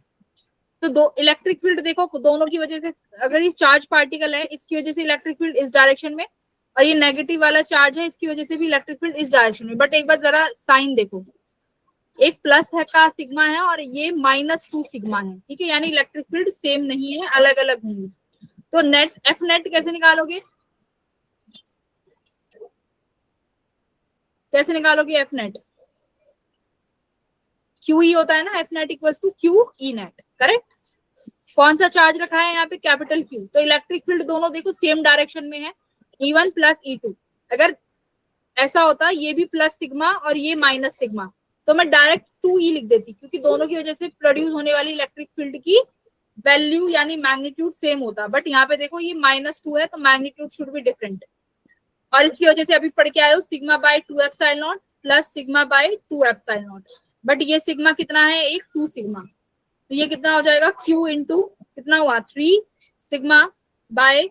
तो दो इलेक्ट्रिक फील्ड देखो, दोनों की वजह से, अगर ये चार्ज पार्टिकल है इसकी वजह से इलेक्ट्रिक फील्ड इस डायरेक्शन में, और ये नेगेटिव वाला चार्ज है इसकी वजह से भी इलेक्ट्रिक फील्ड इस डायरेक्शन में। बट एक बार जरा साइन देखो, एक प्लस है का सिग्मा है और ये -2 सिग्मा है, ठीक है, यानी इलेक्ट्रिक फील्ड सेम नहीं है, अलग अलग होंगे। तो नेट एफ नेट कैसे निकालोगे? कैसे निकालोगे एफ नेट? क्यू ई होता है ना, F net equals to Q E net, correct. कौन सा चार्ज रखा है यहाँ पे? Capital Q. तो इलेक्ट्रिक फील्ड दोनों देखो सेम डायरेक्शन में है, E1 प्लस E2। अगर ऐसा होता ये भी प्लस सिग्मा और ये माइनस सिग्मा, तो मैं डायरेक्ट 2E लिख देती, क्योंकि दोनों की वजह से प्रोड्यूस होने वाली इलेक्ट्रिक फील्ड की वैल्यू यानी मैग्नीट्यूड सेम होता। बट यहाँ पे देखो ये -2 है तो मैग्नीट्यूड शुड बी डिफरेंट। और इसकी वजह से अभी पढ़ के आए हो sigma by 2 epsilon not plus sigma by 2 epsilon not. But ये सिग्मा कितना है? एक 2 सिग्मा। तो ये कितना हो जाएगा? Q इंटू कितना हुआ? 3 सिग्मा बाय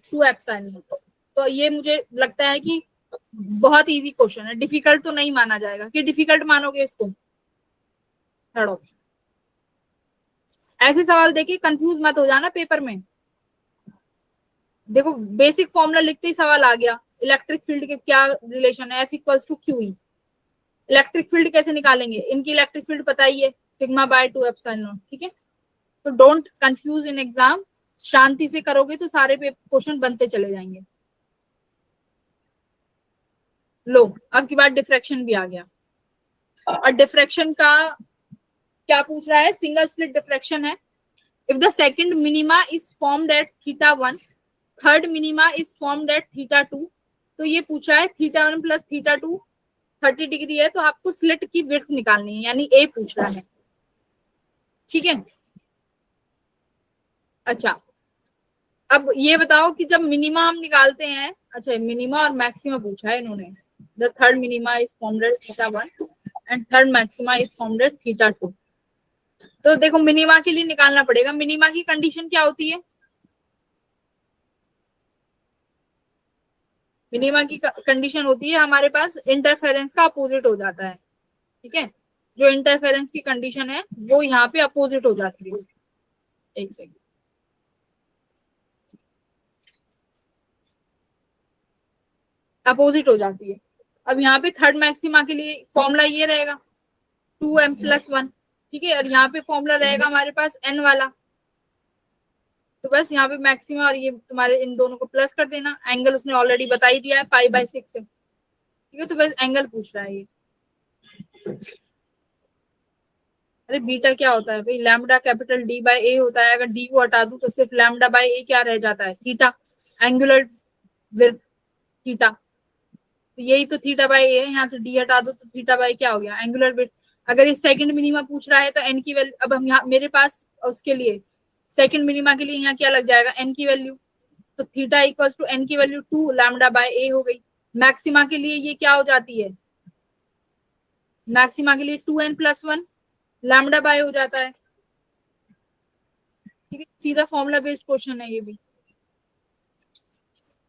2 एप्सिलॉन नॉट। तो ये मुझे लगता है कि बहुत इजी क्वेश्चन है, डिफिकल्ट तो नहीं माना जाएगा। कि डिफिकल्ट मानोगे इसको? Third option. ऐसे सवाल देके कंफ्यूज मत हो जाना पेपर में। देखो बेसिक फॉर्मूला लिखते ही सवाल आ गया, इलेक्ट्रिक फील्ड के क्या रिलेशन है, F equals to Q E. Electric field कैसे निकालेंगे, इनकी इलेक्ट्रिक फील्ड पता ही है, सिग्मा बाय 2 एप्सिलॉन नॉट। ठीक है, तो डोंट कंफ्यूज इन एग्जाम, शांति से करोगे तो सारे क्वेश्चन बनते चले जाएंगे। लो अब की बात डिफ्रैक्शन भी आ गया, और डिफ्रैक्शन का क्या पूछ रहा है, सिंगल स्लिट डिफ्रैक्शन है। If the second minima is formed at θ1, third minima is formed at θ2, तो ये पूछा है θ1 प्लस θ2 30 डिग्री है, तो आपको स्लिट की विड्थ निकालनी है, यानी ए पूछ रहा है। ठीक है, अच्छा अब ये बताओ कि जब मिनिमा हम निकालते हैं, अच्छा मिनिमा और मैक्सिमा पूछा है इन्होंने, the third minima is formed at θ1 and third maxima is formed at θ2। तो देखो मिनिमा के लिए निकालना पड़ेगा, मिनिमा की कंडीशन क्या होती है, मिनिमा की कंडीशन होती है हमारे पास इंटरफेरेंस का अपोजिट हो जाता है। ठीक है, जो इंटरफेरेंस की कंडीशन है वो यहाँ पे अपोजिट हो जाती है। एक सेकंड, अपोजिट हो जाती है। अब यहाँ पे थर्ड मैक्सिमा के लिए फॉर्मूला ये रहेगा 2m+1। ठीक है, और यहाँ पे फॉर्मूला रहेगा हमारे पास n वाला, तो बस यहाँ पे मैक्सिमा और ये तुम्हारे इन दोनों को प्लस कर देना। एंगल उसने ऑलरेडी बता ही दिया है, π/6 है। ठीक है, तो बस एंगल पूछ रहा है ये। अरे बीटा क्या होता है भाई, lambda capital D by A होता है, अगर D को हटा दूं तो सिर्फ लैम्डा बाय A क्या रह जाता है, थीटा, एंगुलर विड्थ थीटा, तो यही तो थीटा बाय A है, यहाँ से D हटा दो तो थीटा बाय क्या हो गया, एंगुलर विड्थ। अगर ये सेकंड मिनिमा पूछ रहा है तो n की वैल्यू, अब हम यहाँ मेरे पास उसके लिए सेकंड मिनिमा के लिए यहाँ क्या लग जाएगा, n की वैल्यू, तो थीटा इक्वल्स टू n की वैल्यू 2 लैम्डा बाय A हो गई। मैक्सिमा के लिए ये क्या हो जाती है, मैक्सिमा के लिए 2n+1 लैम्डा बाय हो जाता है। ठीक है, सीधा फॉर्मूला बेस्ड क्वेश्चन है ये भी,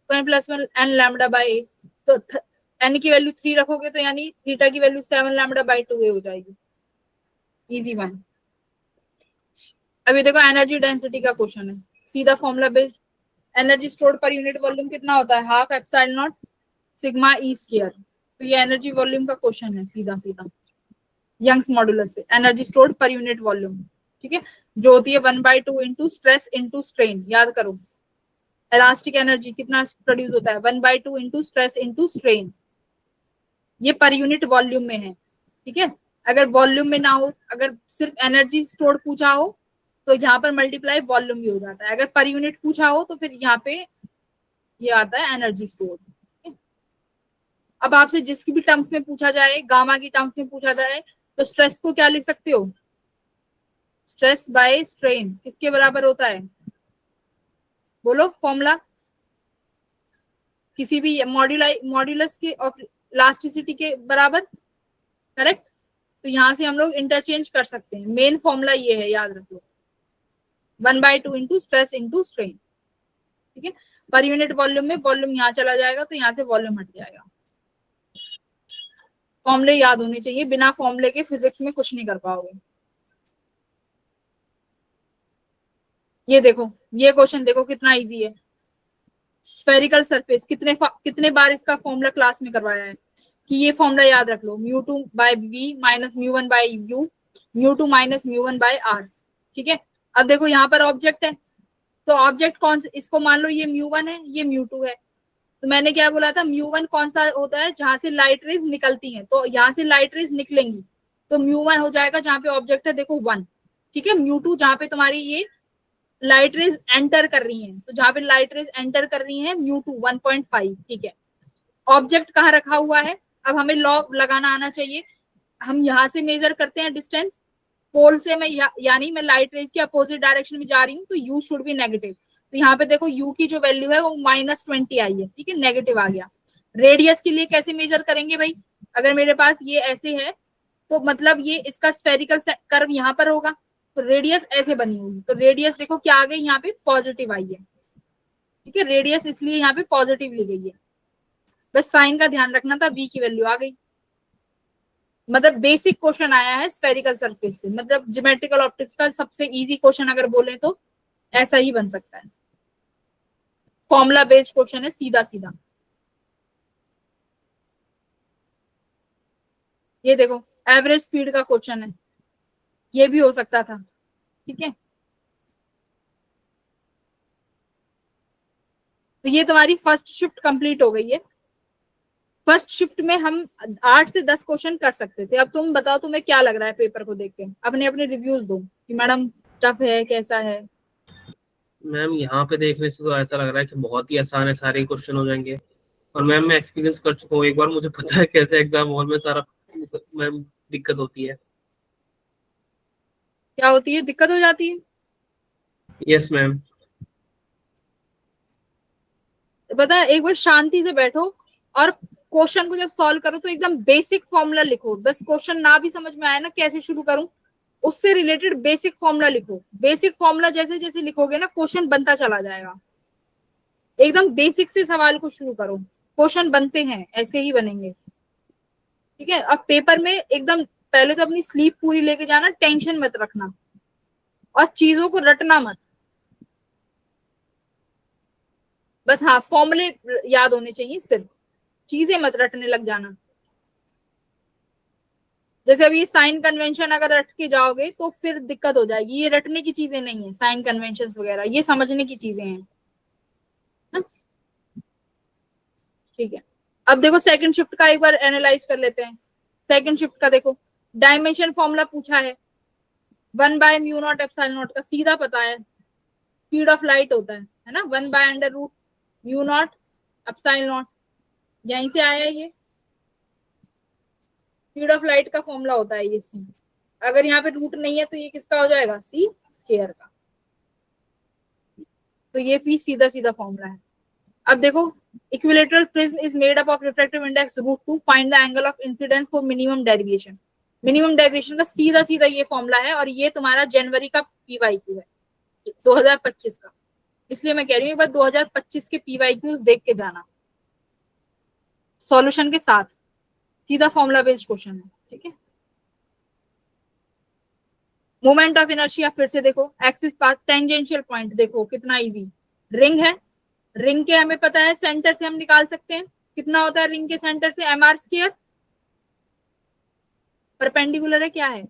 2n+1 n lambda by A, तो n की वैल्यू 3 रखोगे तो यानी थीटा की वैल्यू 7 लैम्डा बाय 2 हो जाएगी। Easy one. अभी देखो एनर्जी डेंसिटी का क्वेश्चन है, सीधा formula based. Energy stored per unit volume कितना होता है, half epsilon not sigma E square. तो ये एनर्जी वॉल्यूम का क्वेश्चन है, सीधा सीधा यंग्स मॉडुलस से, energy stored per unit volume. ठीक है, जो होती है 1/2 इंटू स्ट्रेस इंटू स्ट्रेन। याद करो इलास्टिक एनर्जी कितना प्रोड्यूस होता है, 1/2 इंटू स्ट्रेस इंटू स्ट्रेन, ये पर यूनिट वॉल्यूम में है। ठीक है, अगर वॉल्यूम में ना हो, अगर सिर्फ एनर्जी स्टोर्ड पूछा हो तो यहाँ पर मल्टीप्लाई वॉल्यूम भी हो जाता है, अगर पर यूनिट पूछा हो तो फिर यहाँ पे ये आता है एनर्जी स्टोर्ड। अब आपसे जिसकी भी टर्म्स में पूछा जाए, गामा की टर्म्स में पूछा जाए, तो स्ट्रेस को क्या लिख सकते हो, स्ट्रेस बाय स्ट्रेन किसके बराबर होता है, बोलो फॉर्मूला, किसी भी मॉड्यूलस के ऑफ इलास्टिसिटी के बराबर, करेक्ट। तो यहाँ से हम लोग इंटरचेंज कर सकते हैं, मेन फॉर्मूला ये है, याद रखो 1/2 इंटू स्ट्रेस इंटू स्ट्रेन। ठीक है, पर यूनिट वॉल्यूम में वॉल्यूम यहाँ चला जाएगा तो यहाँ से वॉल्यूम हट जाएगा। फॉर्मूले याद होने चाहिए, बिना फॉर्मूले के फिजिक्स में कुछ नहीं कर पाओगे। ये देखो, ये क्वेश्चन देखो कितना इजी है, स्फेरिकल सरफेस, कितने बार इसका फॉर्मूला क्लास में करवाया है, कि ये फॉर्मूला याद रख लो, μ2/v minus μ1/u, μ2 minus μ1/r। ठीक है, अब देखो यहाँ पर ऑब्जेक्ट है, तो ऑब्जेक्ट कौन सा, इसको मान लो ये μ1 है, ये μ2 है, तो मैंने क्या बोला था, μ1 कौन सा होता है, जहां से लाइट रेज निकलती हैं, तो यहाँ से लाइट रेज निकलेंगी, तो μ1 हो जाएगा जहां पे ऑब्जेक्ट है देखो 1। ठीक है, μ2 जहां पे तुम्हारी ये लाइट रेज एंटर कर रही हैं, तो जहां पे लाइट रेज एंटर कर रही हैं μ2 1.5। ठीक है, ऑब्जेक्ट कहाँ रखा हुआ है, अब हमें लॉ लगाना आना चाहिए, हम यहाँ से मेजर करते हैं डिस्टेंस, पोल से मैं यानी मैं लाइट रेज के अपोजिट डायरेक्शन में जा रही हूँ, तो यू शुड बी नेगेटिव, तो यहाँ पे देखो यू की जो वैल्यू है वो -20 आई है। ठीक है, नेगेटिव आ गया। रेडियस के लिए कैसे मेजर करेंगे भाई, अगर मेरे पास ये ऐसे है तो मतलब ये इसका स्फेरिकल कर्व यहाँ पर होगा, तो रेडियस ऐसे बनी होगी, तो रेडियस देखो क्या आ गई, यहाँ पे पॉजिटिव आई है। ठीक है, रेडियस इसलिए यहाँ पे पॉजिटिव ली गई है, बस साइन का ध्यान रखना था, v की वैल्यू आ गई। मतलब बेसिक क्वेश्चन आया है स्फेरिकल सरफेस से, मतलब ज्योमेट्रिकल ऑप्टिक्स का सबसे इजी क्वेश्चन अगर बोले तो ऐसा ही बन सकता है। फॉर्मूला बेस्ड क्वेश्चन है, सीधा सीधा। ये देखो एवरेज स्पीड का क्वेश्चन है, ये भी हो सकता था। ठीक है, तो ये तुम्हारी फर्स्ट शिफ्ट कंप्लीट हो गई है। फर्स्ट शिफ्ट में हम 8 से 10 क्वेश्चन कर सकते थे। अब तुम बताओ तुम्हें क्या लग रहा है पेपर को देख के, अपने अपने रिव्यूज दो कि मैडम टफ है कैसा है। मैम यहाँ पे देखने से तो ऐसा लग रहा है कि बहुत ही आसान है, सारे क्वेश्चन हो जाएंगे। और मैम मैं एक्सपीरियंस कर चुका हूँ एक बार, मुझे पता है कैसे एग्जाम हॉल में सारा मैम दिक्कत होती है। क्या होती है, दिक्कत हो जाती है? Yes ma'am. पता है, एक बार शांति से बैठो और क्वेश्चन को जब सॉल्व करो तो एकदम बेसिक फॉर्मूला लिखो। बस क्वेश्चन ना भी समझ में आए ना कैसे शुरू करूं, उससे रिलेटेड बेसिक फॉर्मूला लिखो। बेसिक फॉर्मूला जैसे जैसे लिखोगे ना क्वेश्चन बनता चला जाएगा। एकदम बेसिक से सवाल को शुरू करो, क्वेश्चन बनते हैं, ऐसे ही बनेंगे। ठीक है, अब पेपर में एकदम पहले तो अपनी स्लीप पूरी लेके जाना, टेंशन मत रखना और चीजों को रटना मत। बस हाँ, फॉर्मूले याद होने चाहिए सिर्फ, चीजें मत रटने लग जाना। जैसे अभी साइन कन्वेंशन अगर रट के जाओगे तो फिर दिक्कत हो जाएगी। ये रटने की चीजें नहीं है, साइन कन्वेंशन वगैरह ये समझने की चीजें हैं ना? ठीक है, अब देखो सेकंड शिफ्ट का एक बार एनालाइज कर लेते हैं। सेकंड शिफ्ट का देखो, डायमेंशन फॉर्मूला पूछा है, 1/μ0 ε0 का सीधा पता है, स्पीड ऑफ लाइट होता है ना, 1/√μ0 यहीं से आया है ये। स्पीड ऑफ लाइट का फॉर्मूला होता है ये सी। अगर यहाँ पे रूट नहीं है तो ये किसका हो जाएगा, सी स्क्वायर का। तो ये भी सीधा सीधा फॉर्मूला है। अब देखो, equilateral prism is made up of refractive index √2, find the angle of incidence for minimum deviation. Minimum deviation का सीधा सीधा ये फॉर्मूला है, और ये तुम्हारा जनवरी का पीवाईक्यू है 2025 का। इसलिए मैं कह रही हूँ एक बार 2025 के पीवाईक्यूज देख के जाना सॉल्यूशन के साथ। सीधा फॉर्मूला बेस्ड क्वेश्चन है। ठीक है, मोमेंट ऑफ इनर्शिया फिर से देखो, एक्सिस पाथ, टेंजेंशियल पॉइंट देखो कितना इजी। रिंग है, रिंग के हमें पता है सेंटर से हम निकाल सकते हैं, कितना होता है रिंग के सेंटर से, mr²। परपेंडिकुलर है क्या है,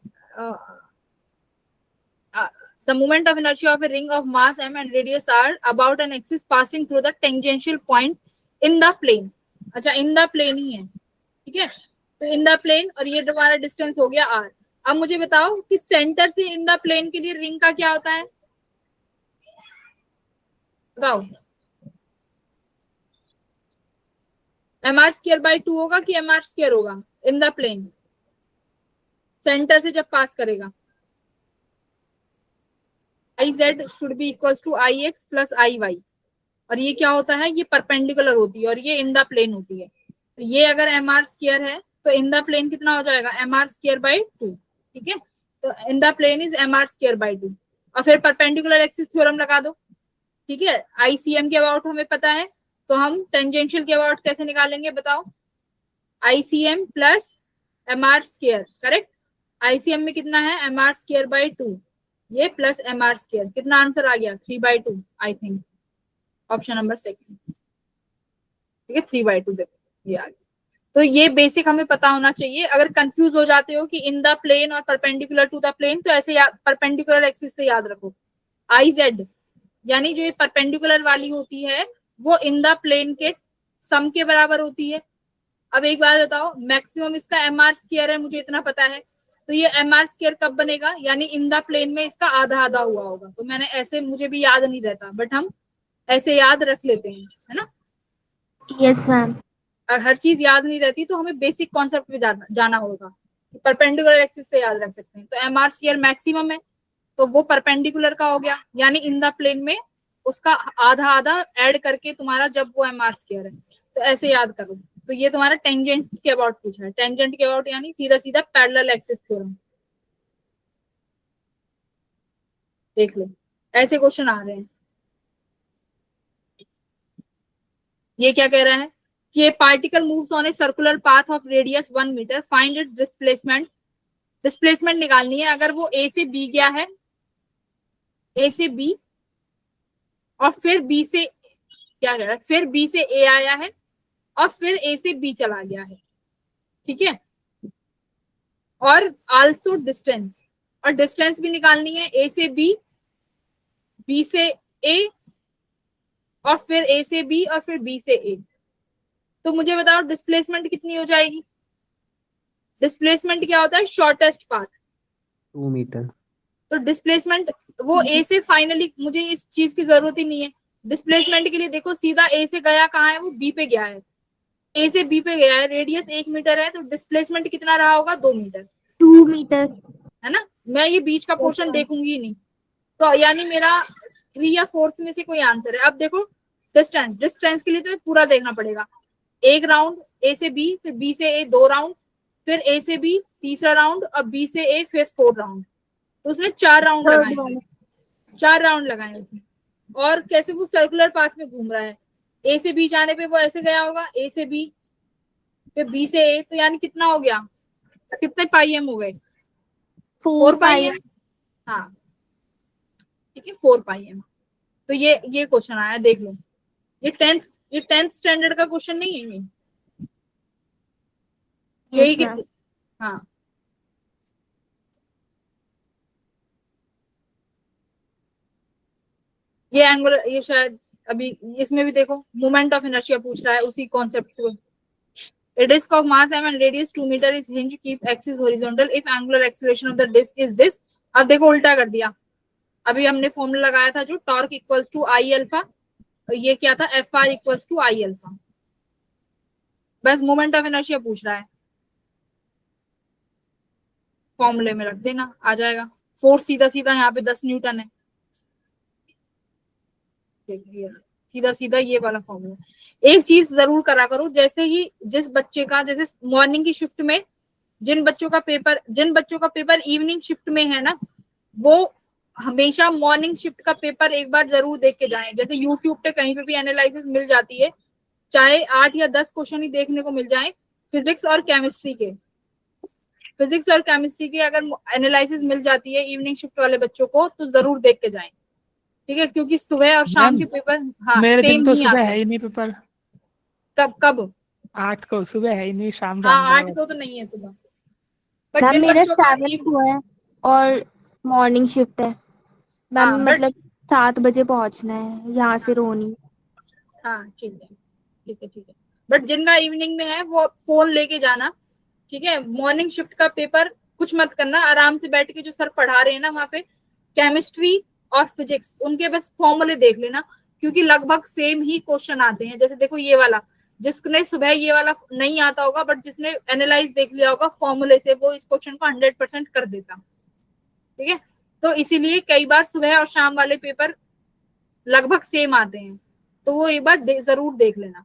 the moment of inertia of a ring of mass m and radius r about an axis passing through the tangential point in the plane। अच्छा, इन द प्लेन ही है। ठीक है, तो इन द प्लेन, और ये तुम्हारा डिस्टेंस हो गया r। अब मुझे बताओ कि सेंटर से इन द प्लेन के लिए रिंग का क्या होता है, बताओ। mr²/2 होगा कि mr² होगा इन द प्लेन, सेंटर से जब पास करेगा। iz should be equal to ix plus iy। और ये क्या होता है, ये परपेंडिकुलर होती है और ये इन द प्लेन होती है। तो ये अगर mr² है तो इन द प्लेन कितना हो जाएगा, mr²/2। ठीक है, तो in the plane is mr²/2। और फिर परपेंडिकुलर एक्सिस थ्योरम लगा दो। ठीक है, ICM के अबाउट हमें पता है, तो हम टेंजेंशियल के अबाउट कैसे निकालेंगे बताओ, ICM plus mr²। Correct, ICM में कितना है, mr²/2, ये प्लस mr², कितना आंसर आ गया, 3/2 I think, option number second. ठीक है, 3/2 देखो ये आ गया। तो ये बेसिक हमें पता होना चाहिए। अगर कंफ्यूज हो जाते हो कि इन द प्लेन और परपेंडिकुलर टू द प्लेन, तो ऐसे परपेंडिकुलर एक्सिस से याद रखो, IZ यानी जो ये परपेंडिकुलर वाली होती है वो इन द प्लेन के सम के बराबर होती है। अब एक बात बताओ, मैक्सिमम इसका mr² है, मुझे इतना पता है, तो ये mr² कब बनेगा, यानी इन द प्लेन में इसका आधा आधा हुआ होगा। तो मैंने ऐसे, मुझे भी याद नहीं रहता बट हम ऐसे याद रख लेते हैं, है ना। Yes ma'am. अगर हर चीज याद नहीं रहती तो हमें बेसिक कॉन्सेप्ट पे जाना होगा। परपेंडिकुलर एक्सिस से याद रख सकते हैं, तो mr² मैक्सिमम है तो वो परपेंडिकुलर का हो गया, यानी इन द प्लेन में उसका आधा आधा ऐड करके तुम्हारा जब वो mr² है, तो ऐसे याद करो। तो ये तुम्हारा टेंजेंट के अबाउट पूछा है, टेंजेंट के अबाउट यानी सीधा सीधा पैरेलल एक्सिस थ्योरम। देख लो, ऐसे क्वेश्चन आ रहे हैं। ये क्या कह रहा है कि particle moves on a circular path of radius 1 metre, find it displacement. Displacement निकालनी है। अगर वो ए से बी गया है, ए से बी, और फिर बी से क्या कह रहा है, फिर बी से ए आया है, और फिर ए से बी चला गया है, ठीक है। और आल्सो डिस्टेंस, और डिस्टेंस भी निकालनी है, ए से बी, बी से ए, और फिर ए से बी, और फिर बी से ए। तो मुझे बताओ डिस्प्लेसमेंट कितनी हो जाएगी। डिस्प्लेसमेंट क्या होता है, शॉर्टेस्ट पाथ, 2 मीटर। तो डिस्प्लेसमेंट वो ए से फाइनली, मुझे इस चीज की जरूरत ही नहीं है। डिस्प्लेसमेंट के लिए देखो सीधा ए से गया कहाँ है, वो बी पे गया है, ए से बी पे गया है, रेडियस 1 मीटर है, तो डिस्प्लेसमेंट कितना रहा होगा, 2 मीटर, 2 मीटर। है ना। मैं ये बीच का पोर्शन देखूंगी ही नहीं, तो यानी मेरा 3 या 4 में से कोई आंसर है। अब देखो डिस्टेंस, डिस्टेंस के लिए तो पूरा देखना पड़ेगा। एक राउंड ए से बी, फिर बी से ए 2 राउंड, फिर ए से बी तीसरा राउंड, और बी से ए फिर 4 राउंड, तो उसने 4 राउंड लगाए, 4 राउंड लगाए उसने। और कैसे वो सर्कुलर पाथ में घूम रहा है, ए से बी जाने पे वो ऐसे गया होगा, ए से बी, फिर बी से ए, तो यानी कितना हो गया, कितने पाई एम हो गए, 4 पाई एम। हाँ ठीक है, 4 पाई एम। तो ये क्वेश्चन आया, देख लो। ये 10th स्टैंडर्ड का क्वेश्चन नहीं है ये, यही Yes, ma'am. हाँ। ये एंगुलर, ये शायद अभी इसमें भी देखो मोमेंट ऑफ इनर्शिया पूछ रहा है उसी कॉन्सेप्ट से। A disk of mass m and radius 2 meter is hinged, keep axis horizontal if angular acceleration of the disk is this। अब देखो उल्टा कर दिया, अभी हमने फॉर्मूला लगाया था जो torque equals to I alpha, ये क्या था, F R equals to I alpha. बस मोमेंट ऑफ इनर्शिया पूछ रहा है, फॉर्मूले में रख देना, आ जाएगा। फोर्स सीधा सीधा यहाँ पे 10 न्यूटन है, सीधा सीधा ये वाला फॉर्मूला। एक चीज जरूर करा करो, जैसे ही जिस बच्चे का, जैसे मॉर्निंग की शिफ्ट में जिन बच्चों का पेपर इवनिंग शिफ्ट में है ना, वो हमेशा मॉर्निंग शिफ्ट का पेपर एक बार जरूर देख के जाएं। जैसे यूट्यूब पे कहीं पे भी एनालिसिस मिल जाती है, चाहे 8 या 10 क्वेश्चन ही देखने को मिल जाए फिजिक्स और केमिस्ट्री के, अगर एनालिसिस मिल जाती है इवनिंग शिफ्ट वाले बच्चों को, तो जरूर देख के जाएं, ठीक है। क्योंकि सुबह और शाम के पेपर मेरे दिन सेम तो नहीं सुबह आते। है ही नहीं पेपर। कब 8 को सुबह है ही नहीं, शाम हाँ 8 को तो नहीं है सुबह, बट मैम जिन मेरा बच्चों का 7 को है और मॉर्निंग शिफ्ट है मैम, हाँ, मतलब 7 बजे पहुंचना है यहाँ से रोनी। हाँ ठीक है, बट जिनका इवनिंग में है वो फोन लेके जाना, ठीक है। मॉर्निंग शिफ्ट का पेपर कुछ मत करना, आराम से बैठ के जो सर पढ़ा रहे हैं ना वहाँ पे, केमिस्ट्री और फिजिक्स, उनके बस फॉर्मूले देख लेना, क्योंकि लगभग सेम ही क्वेश्चन आते हैं। जैसे देखो ये वाला, जिसने सुबह ये वाला नहीं आता होगा, बट जिसने एनालाइज देख लिया होगा फॉर्मूले से, वो इस क्वेश्चन को 100% कर देता, ठीक है। तो इसीलिए कई बार सुबह और शाम वाले पेपर लगभग सेम आते हैं, तो वो एक बार जरूर देख लेना,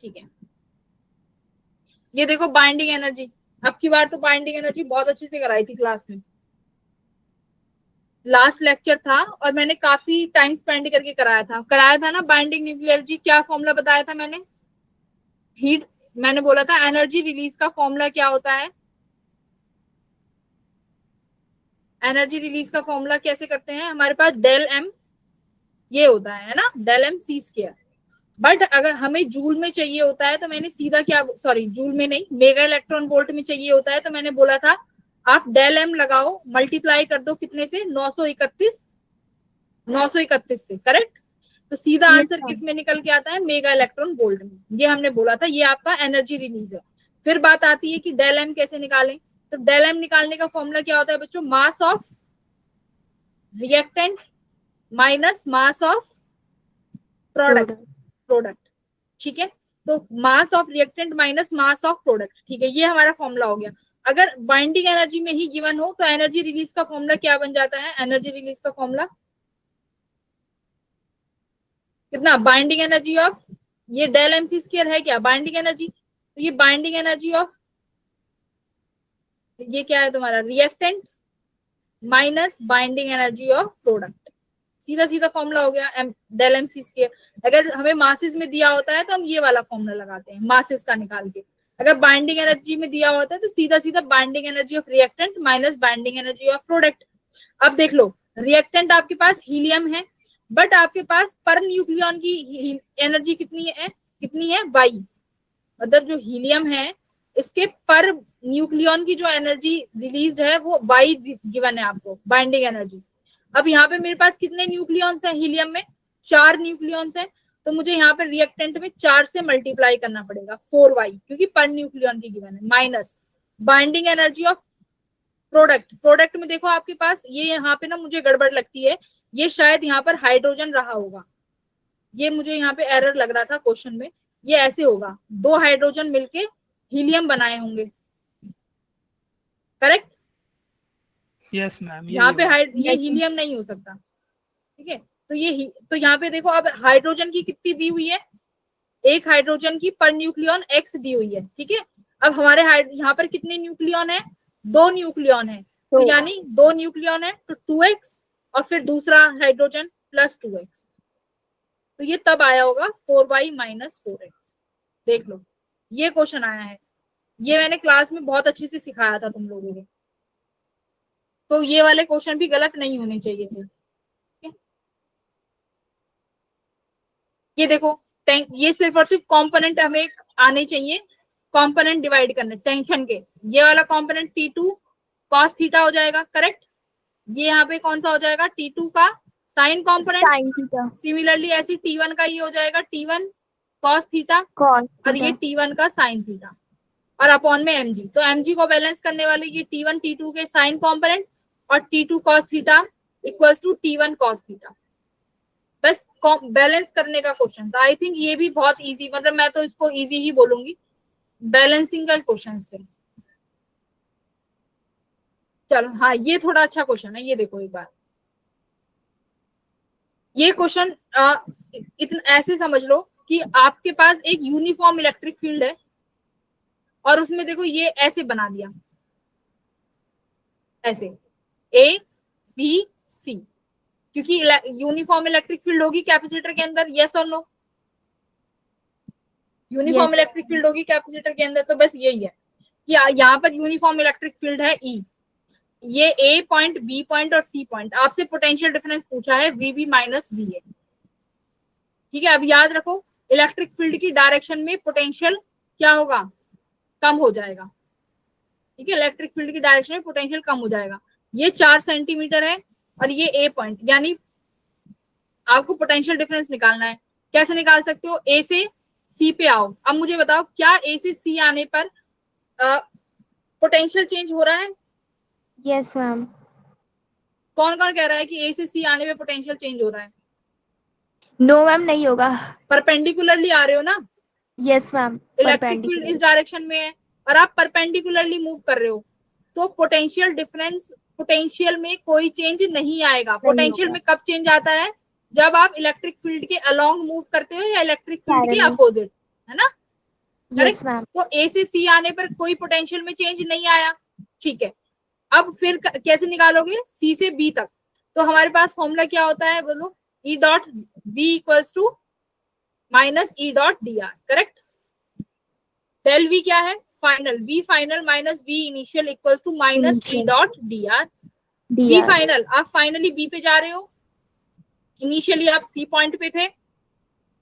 ठीक है। ये देखो बाइंडिंग एनर्जी, अब की बार तो बाइंडिंग एनर्जी बहुत अच्छे से कराई थी क्लास में, लास्ट लेक्चर था और मैंने काफी टाइम स्पेंड करके कराया था ना। बाइंडिंग न्यूक्लियर एनर्जी क्या फॉर्मूला बताया था मैंने, हीट, मैंने बोला था एनर्जी रिलीज का फॉर्मूला क्या होता है, एनर्जी रिलीज का फॉर्मूला कैसे करते हैं, हमारे पास डेल एम ये होता है ना, del M C square. But अगर हमें जूल में चाहिए होता है तो मैंने सीधा क्या, सॉरी जूल में नहीं, मेगा इलेक्ट्रॉन वोल्ट में चाहिए होता है, तो मैंने बोला था आप डेल एम लगाओ, मल्टीप्लाई कर दो कितने से, 931 से, करेक्ट। तो सीधा आंसर किस में निकल के आता है, मेगा इलेक्ट्रॉन वोल्ट में। ये हमने बोला था, ये आपका एनर्जी रिलीज है। फिर बात आती है कि डेल एम कैसे निकालें, तो डेल एम निकालने का फॉर्मूला क्या होता है बच्चों, mass of reactant minus mass of product, ठीक है। तो mass of reactant minus mass of product, ठीक है, ये हमारा फॉर्मूला हो गया। अगर बाइंडिंग एनर्जी में ही गिवन हो तो एनर्जी रिलीज का फॉर्मूला क्या बन जाता है, एनर्जी रिलीज का फॉर्मूला कितना, बाइंडिंग एनर्जी ऑफ, ये डेल एम सी स्क्वायर है क्या बाइंडिंग एनर्जी, तो ये बाइंडिंग एनर्जी ऑफ, ये क्या है तुम्हारा reactant minus binding energy of product, सीधा सीधा फॉर्मूला हो गया डेल एम सी स्क्वायर। अगर हमें मासेस में दिया होता है तो हम ये वाला फॉर्मूला लगाते हैं मासेस का निकाल के। अगर बाइंडिंग एनर्जी में दिया होता है तो सीधा सीधा binding energy of reactant minus binding energy of product. अब देख लो, रिएक्टेंट आपके पास हीलियम है, बट आपके पास पर न्यूक्लियन की एनर्जी कितनी है वाई। मतलब जो हीलियम है इसके पर न्यूक्लियन की जो एनर्जी रिलीज है वो वाई गिवन है आपको, बाइंडिंग एनर्जी। अब यहाँ पे मेरे पास कितने न्यूक्लियॉन्स हैं हीलियम में, 4 न्यूक्लियॉन्स हैं, तो मुझे यहाँ पे रिएक्टेंट में 4 से मल्टीप्लाई करना पड़ेगा 4y, क्योंकि पर न्यूक्लियॉन की गिवन है, minus binding energy of product में देखो आपके पास ये यहाँ पे ना मुझे गड़बड़ लगती है, ये शायद यहाँ पर हाइड्रोजन रहा होगा, ये मुझे यहाँ पे एरर लग रहा था क्वेश्चन में। ये ऐसे होगा, 2 हाइड्रोजन मिलके हीलियम बनाए होंगे, करेक्ट। यस मैम, यहाँ पे ये हीलियम नहीं हो सकता, ठीक है। तो यहाँ पे देखो अब हाइड्रोजन की कितनी दी हुई है, 1 हाइड्रोजन की पर न्यूक्लियन x दी हुई है, ठीक है। अब हमारे यहाँ पर कितने न्यूक्लियन है, 2 न्यूक्लियन है, तो यानी 2 न्यूक्लियन है तो 2x और फिर दूसरा हाइड्रोजन प्लस 2x, तो ये तब आया होगा 4y माइनस 4x। देख लो ये क्वेश्चन आया है, ये मैंने क्लास में बहुत अच्छे से सिखाया था तुम लोगों को, तो ये वाले क्वेश्चन भी गलत नहीं होने चाहिए थे। ये देखो ये सिर्फ और सिर्फ कंपोनेंट हमें आने चाहिए, कंपोनेंट डिवाइड करने टेंशन के। ये वाला कंपोनेंट T2 cos थीटा हो जाएगा, करेक्ट। ये यहाँ पे कौन सा हो जाएगा, T2 का साइन कंपोनेंट। सिमिलरली ऐसी T1 का ये हो जाएगा T1 cos थीटा और ये T1 का साइन थीटा और अपॉन में mg। तो mg को बैलेंस करने वाले ये T1 T2 के साइन कंपोनेंट और T2 cos theta equals to T1 cos theta. बस बैलेंस करने का क्वेश्चन था। आई थिंक ये भी बहुत इजी, मतलब मैं तो इसको इजी ही बोलूंगी, बैलेंसिंग का क्वेश्चन से। चलो हाँ, ये थोड़ा अच्छा क्वेश्चन है, ये देखो एक बार। ये क्वेश्चन इतना ऐसे समझ लो कि आपके पास एक यूनिफॉर्म इलेक्ट्रिक फील्ड है और उसमें देखो ये ऐसे बना दिया, ऐसे A B C, क्योंकि यूनिफॉर्म इलेक्ट्रिक फील्ड होगी कैपेसिटर के अंदर, यस और नो। यूनिफॉर्म इलेक्ट्रिक फील्ड होगी कैपेसिटर के अंदर, तो बस यही है कि यहाँ पर यूनिफॉर्म इलेक्ट्रिक फील्ड है E, ये A पॉइंट, B पॉइंट और C पॉइंट। आपसे पोटेंशियल डिफरेंस पूछा है VB माइनस VA, ठीक है। अब याद रखो इलेक्ट्रिक फील्ड की डायरेक्शन में पोटेंशियल क्या होगा, कम हो जाएगा, ठीक है। इलेक्ट्रिक फील्ड की डायरेक्शन में पोटेंशियल कम हो जाएगा। ये 4 सेंटीमीटर है और ये A पॉइंट, यानी आपको पोटेंशियल डिफरेंस निकालना है। कैसे निकाल सकते हो, A से C पे आओ। अब मुझे बताओ क्या A से C आने पर पोटेंशियल चेंज हो रहा है? Yes ma'am. कौन कौन कह रहा है कि A से C आने पे पोटेंशियल चेंज हो रहा है? नो मैम, नहीं होगा। परपेंडिकुलरली आ रहे हो ना? Yes ma'am. इलेक्ट्रिक फील्ड इस डायरेक्शन में है और आप परपेंडिकुलरली मूव कर रहे हो, तो पोटेंशियल डिफरेंस, पोटेंशियल में कोई चेंज नहीं आएगा। पोटेंशियल में कब चेंज आता है, जब आप इलेक्ट्रिक फील्ड के अलोंग मूव करते हो या इलेक्ट्रिक फील्ड के अपोजिट, है ना? Yes ma'am. तो A से C आने पर कोई पोटेंशियल में चेंज नहीं आया, ठीक है। अब फिर कैसे निकालोगे C से B तक? तो हमारे पास फॉर्मूला क्या होता है बोलो, E dot B equals to minus E dot dr, correct. Del V क्या है, final, V final minus V initial equals to minus E dot dr। V final, आप फाइनली B पे जा रहे हो, इनिशियली आप C पॉइंट पे थे।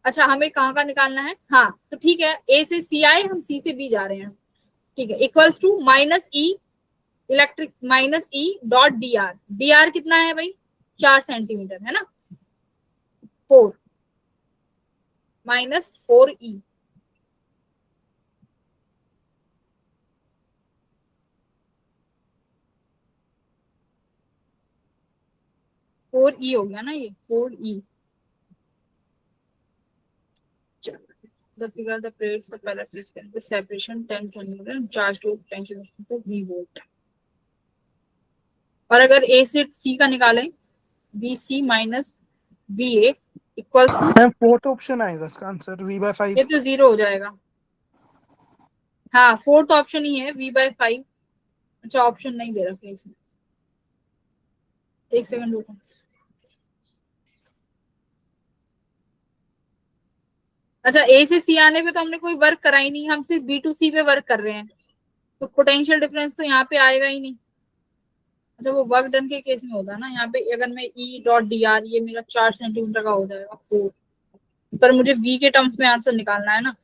अच्छा हमें कहाँ का निकालना है, हाँ तो ठीक है, A से C आए, हम C से B जा रहे हैं, ठीक है। Equals to minus E electric minus E dot dr। dr कितना है भाई, 4 सेंटीमीटर, है ना। 4 माइनस 4E, हो गया ना ये 4E। The figure the plates the pellets the separation 10 centimeter charge to potential difference of V volt। और अगर A से C का निकालें, BC minus BA equals to, ma'am fourth option आएगा इसका आंसर V/5। ये तो 0 हो जाएगा। हाँ फोर्थ ऑप्शन ही है V/5। अच्छा ऑप्शन नहीं दे रखे इसमें, एक सेकंड रुको। अच्छा, ए से सी आने पे तो हमने कोई वर्क करा ही नहीं, हम सिर्फ बी टू सी पे वर्क कर रहे हैं, तो पोटेंशियल डिफरेंस तो यहाँ पे आएगा ही नहीं। अच्छा, वो वर्क डन के केस में होगा ना, यहाँ पे अगर मैं ई डॉट डी आर, ये मेरा 4 सेंटीमीटर का हो जाएगा 4, पर मुझे वी के टर्म्स में आंसर निकालना है ना।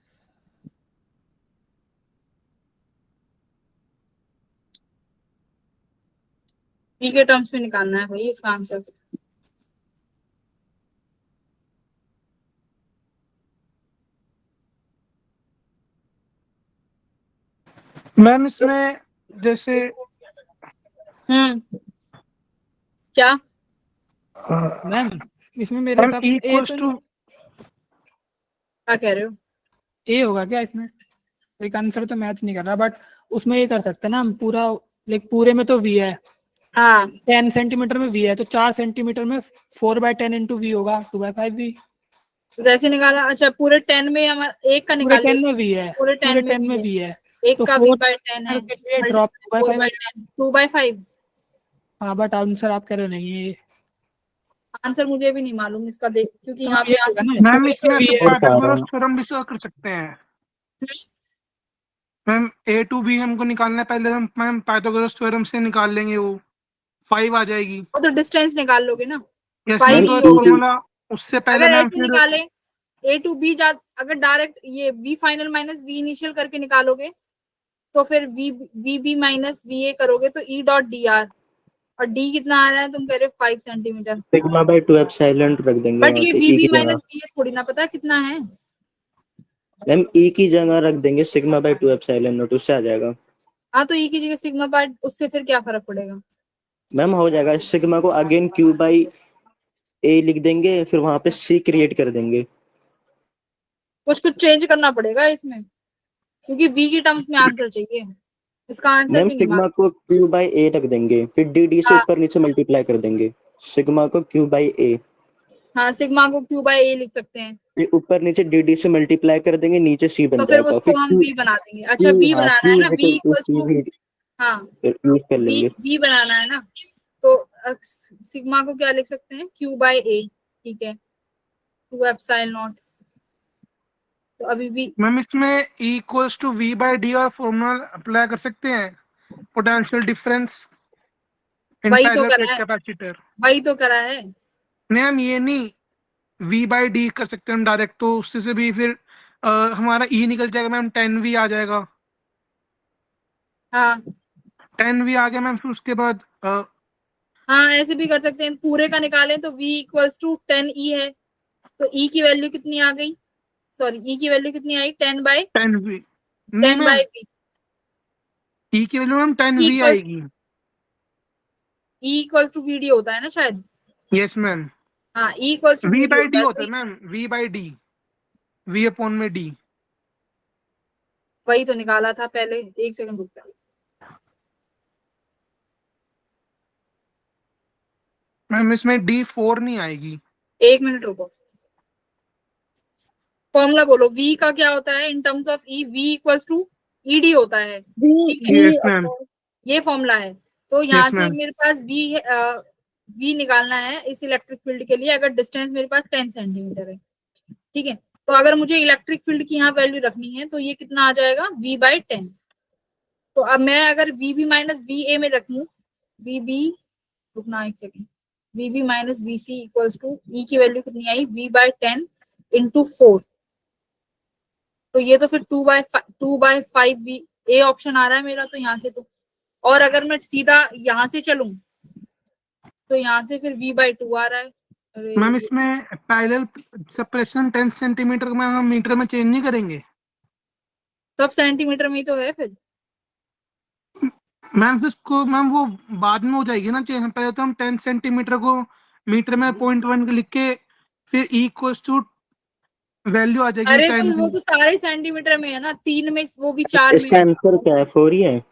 वी के टर्म्स में निकालना है भाई इसका आंसर। मैम इसमें जैसे क्या मैम इसमें मेरे मैम हिसाब से ए इक्वल्स तो टू क्या कह रहे हो? ए होगा क्या इसमें? एक आंसर तो मैच नहीं कर रहा, बट उसमें ये कर सकते हैं ना हम, पूरा लाइक पूरे में तो वी है, हाँ 10 सेंटीमीटर में वी है, तो 4 सेंटीमीटर में 4/10 इंटू वी होगा, 2/5 वी। तो जैसे निकाला। अच्छा, पूरे 10 में हमारा एक का पूरे निकाल 10 में वी है, पूरे 10 में में भी वी है, एक तो का 4 v/10 है, के लिए ड्रॉप 2/5। 2/5। हाँ बट आंसर आप कह रहे हो नहीं है, आंसर मुझे भी नहीं मालूम इसका, देख क्योंकि तो यहाँ ये पे होगा आंसर ना, मैम पूरे इसमें में ऐसे वी है। पाइथागोरस थ्योरम भी सॉल्व कर सकते हैं। मैम ए टू बी हमको निकालना है, पहले हम मैम पाइथागोरस थ्योरम से निकाल लेंगे, वो 5 आ जाएगी। वो तो डिस्टेंस निकाल लोगे ना, यस 5 मैम, ही तो होगा। फॉर्मूला उससे पहले अगर मैम ऐसे फिर निकाले ए टू बी जा, अगर डायरेक्ट ये V final minus V initial करके निकालोगे, तो फिर V V B minus V A करोगे तो ई डॉट डी आर, और डी कितना आ रहा है तुम कह रहे हो 5 सेंटीमीटर, सिग्मा बाय 2 एप्सिलॉन रख देंगे बट वहाँ ये पे वी ई बी की जगह। माइनस वी ए थोड़ी ना पता कितना है। मैम ई की जगह रख देंगे सिग्मा बाय 2 एप्सिलॉन नॉट, उससे आ जाएगा। हाँ, तो ई की जगह सिग्मा पार्ट, उससे फिर क्या फर्क पड़ेगा? मैम हो जाएगा, सिग्मा को अगेन क्यू बाई ए लिख देंगे, फिर वहां पे सी क्रिएट कर देंगे। कुछ चेंज करना पड़ेगा इसमें, क्योंकि वी की टर्म्स में आंसर चाहिए, इसका आंसर मैम भी नहीं सिग्मा मालूम। को क्यू बाई ए रख देंगे, फिर डी डी से हाँ ऊपर नीचे मल्टीप्लाई कर देंगे, सिग्मा को क्यू बाई ए, हाँ, सिग्मा को क्यू बाय ए लिख सकते हैं, फिर ऊपर नीचे डी डी से मल्टीप्लाई कर देंगे, नीचे सी तो बन फिर जाएगा, फिर उसको हम क्यू वी बना देंगे। अच्छा, क्यू वी हाँ बनाना है क्यू ना, V equal to equals C to, भी हाँ यूज कर वी लेंगे। वी बनाना है ना, तो सिग्मा को क्या लिख सकते हैं, क्यू बाय ए, ठीक है, 2 एप्सिलॉन नॉट। तो अभी भी मैम इसमें equals to V by D और फॉर्मूला अप्लाई कर सकते हैं, पोटेंशियल डिफरेंस इन वही तो पैरेलल करा प्लेट है, कैपेसिटर। वही तो करा है। मैम ये नहीं, वी बाई डी कर सकते हैं हम डायरेक्ट, तो उससे से भी फिर हमारा ई निकल जाएगा मैम, 10v आ जाएगा। हाँ 10v आ गया मैम, फिर उसके बाद हाँ, ऐसे भी कर सकते हैं, पूरे का निकालें तो v इक्वल्स टू 10 ई है, तो ई की वैल्यू कितनी आ गई, सॉरी ई की वैल्यू कितनी आई, 10v नहीं 10 मैम, बाय वी, ई की वैल्यू मैम 10v इक्वल्स आएगी। E equals to V D होता है ना शायद। यस मैम, हाँ, E equals to v V D by होता डी है, होता है मैम, v बाई डी, v अपॉन में d। वही तो निकाला था पहले, एक सेकंड रुक जा। मैम इसमें d4 नहीं आएगी। एक मिनट रुको, फॉर्मूला बोलो, v का क्या होता है in terms of E, v equals to E D होता है, ठीक है, यस मैम, ये फॉर्मूला है। तो यहाँ यस से मैम, मेरे पास v निकालना है इस इलेक्ट्रिक फील्ड के लिए, अगर डिस्टेंस मेरे पास 10 सेंटीमीटर है, ठीक है। तो अगर मुझे इलेक्ट्रिक फील्ड की यहाँ वैल्यू रखनी है, तो ये कितना आ जाएगा, v/10। तो अब मैं अगर vb माइनस वी ए में रखूं, vb, रुकना एक second, vb minus V C equals to, E की वैल्यू कितनी आई, v/10 इंटू 4, तो ये तो फिर 2/5 भी ए ऑप्शन आ रहा है मेरा तो यहाँ से तो। और अगर मैं सीधा यहाँ से चलूं तो यहाँ से फिर v/2 आ रहा है। अरे मैम इसमें पैरेलल सेपरेशन 10 सेंटीमीटर में हम मीटर में चेंज नहीं करेंगे सब सेंटीमीटर में ही तो है फिर। मैम, फिर उसको मैम वो बाद में हो जाएगी ना चेंज, पहले तो हम 10 सेंटीमीटर को मीटर में 0.1 लिख के फिर ई इक्वल्स टू वैल्यू आ जाएगी अरे 10 तो वो की। तो सारे सेंटीमीटर में है ना, 3 में, वो भी 4 में इसका है। आंसर क्या है, 4 ही है।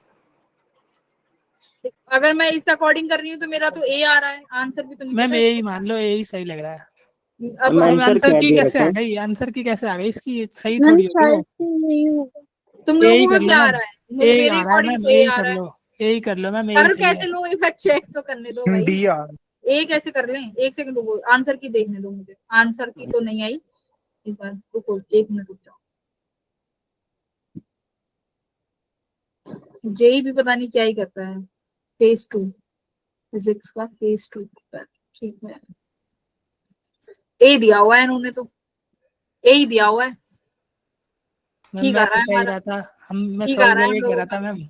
अगर मैं इस अकॉर्डिंग कर रही हूँ तो मेरा तो ए आ रहा है, आंसर भी तो नहीं मैम पता ए ही इसका। मान लो, ए ही सही लग रहा है। अब मैम मैम आंसर आंसर क्या की दे कैसे रखा आ है? गई, आंसर की कैसे आ गई, इसकी सही मैम थोड़ी होगी वो। शायद से यही होगा। तुम ए ही लोगों को कर लो क्या आ मैम, रहा है, ए ही मेरे आ रहा है अकॉर्डिंग मैम, तो ए ए ही आ कर रहा है। लो, ए ही कर लो मैम, ए ही कर सही है। कैसे लो, एक बार चेक तो करने दो भाई, डी आर ए कैसे कर लें, एक सेकंड रुको, आंसर की देखने दो मुझे, आंसर की तो नहीं आई, एक बार रुको, 1 मिनट रुक जाओ। जेई भी पता नहीं क्या ही करता है। फेज 2 फिजिक्स का फेज 2 पेपर, ठीक है। ए दिया हुआ है इन्होंने तो, ए ही दिया हुआ है। मैम ठीक मैं आ आपसे रहा है कह ही हमारा, रहा था, मैं ठीक आ सॉल्व रहा है हम करके कह लोगों रहा का, था मैम।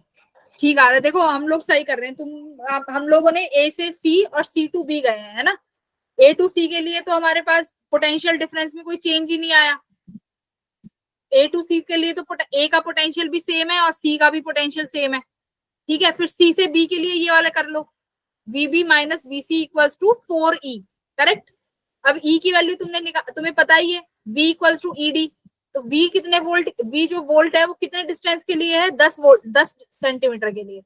ठीक आ रहा है। देखो हम लोग सही कर रहे हैं, हम लोगों ने ए से सी और सी टू बी गए हैं, है ना। ए टू सी के लिए तो हमारे पास पोटेंशियल डिफरेंस में कोई चेंज ही नहीं आया। ए टू सी के लिए तो ए का पोटेंशियल भी सेम है और सी का भी पोटेंशियल सेम है, ठीक है। फिर सी से बी के लिए ये वाला कर लो, VB minus VC equals to 4E, correct. अब ई की वैल्यू तुम्हें पता ही है, v इक्वल्स टू ईडी। तो v कितने वोल्ट, v जो वोल्ट है वो कितने डिस्टेंस के लिए है, 10 वोल्ट, 10 सेंटीमीटर के लिए।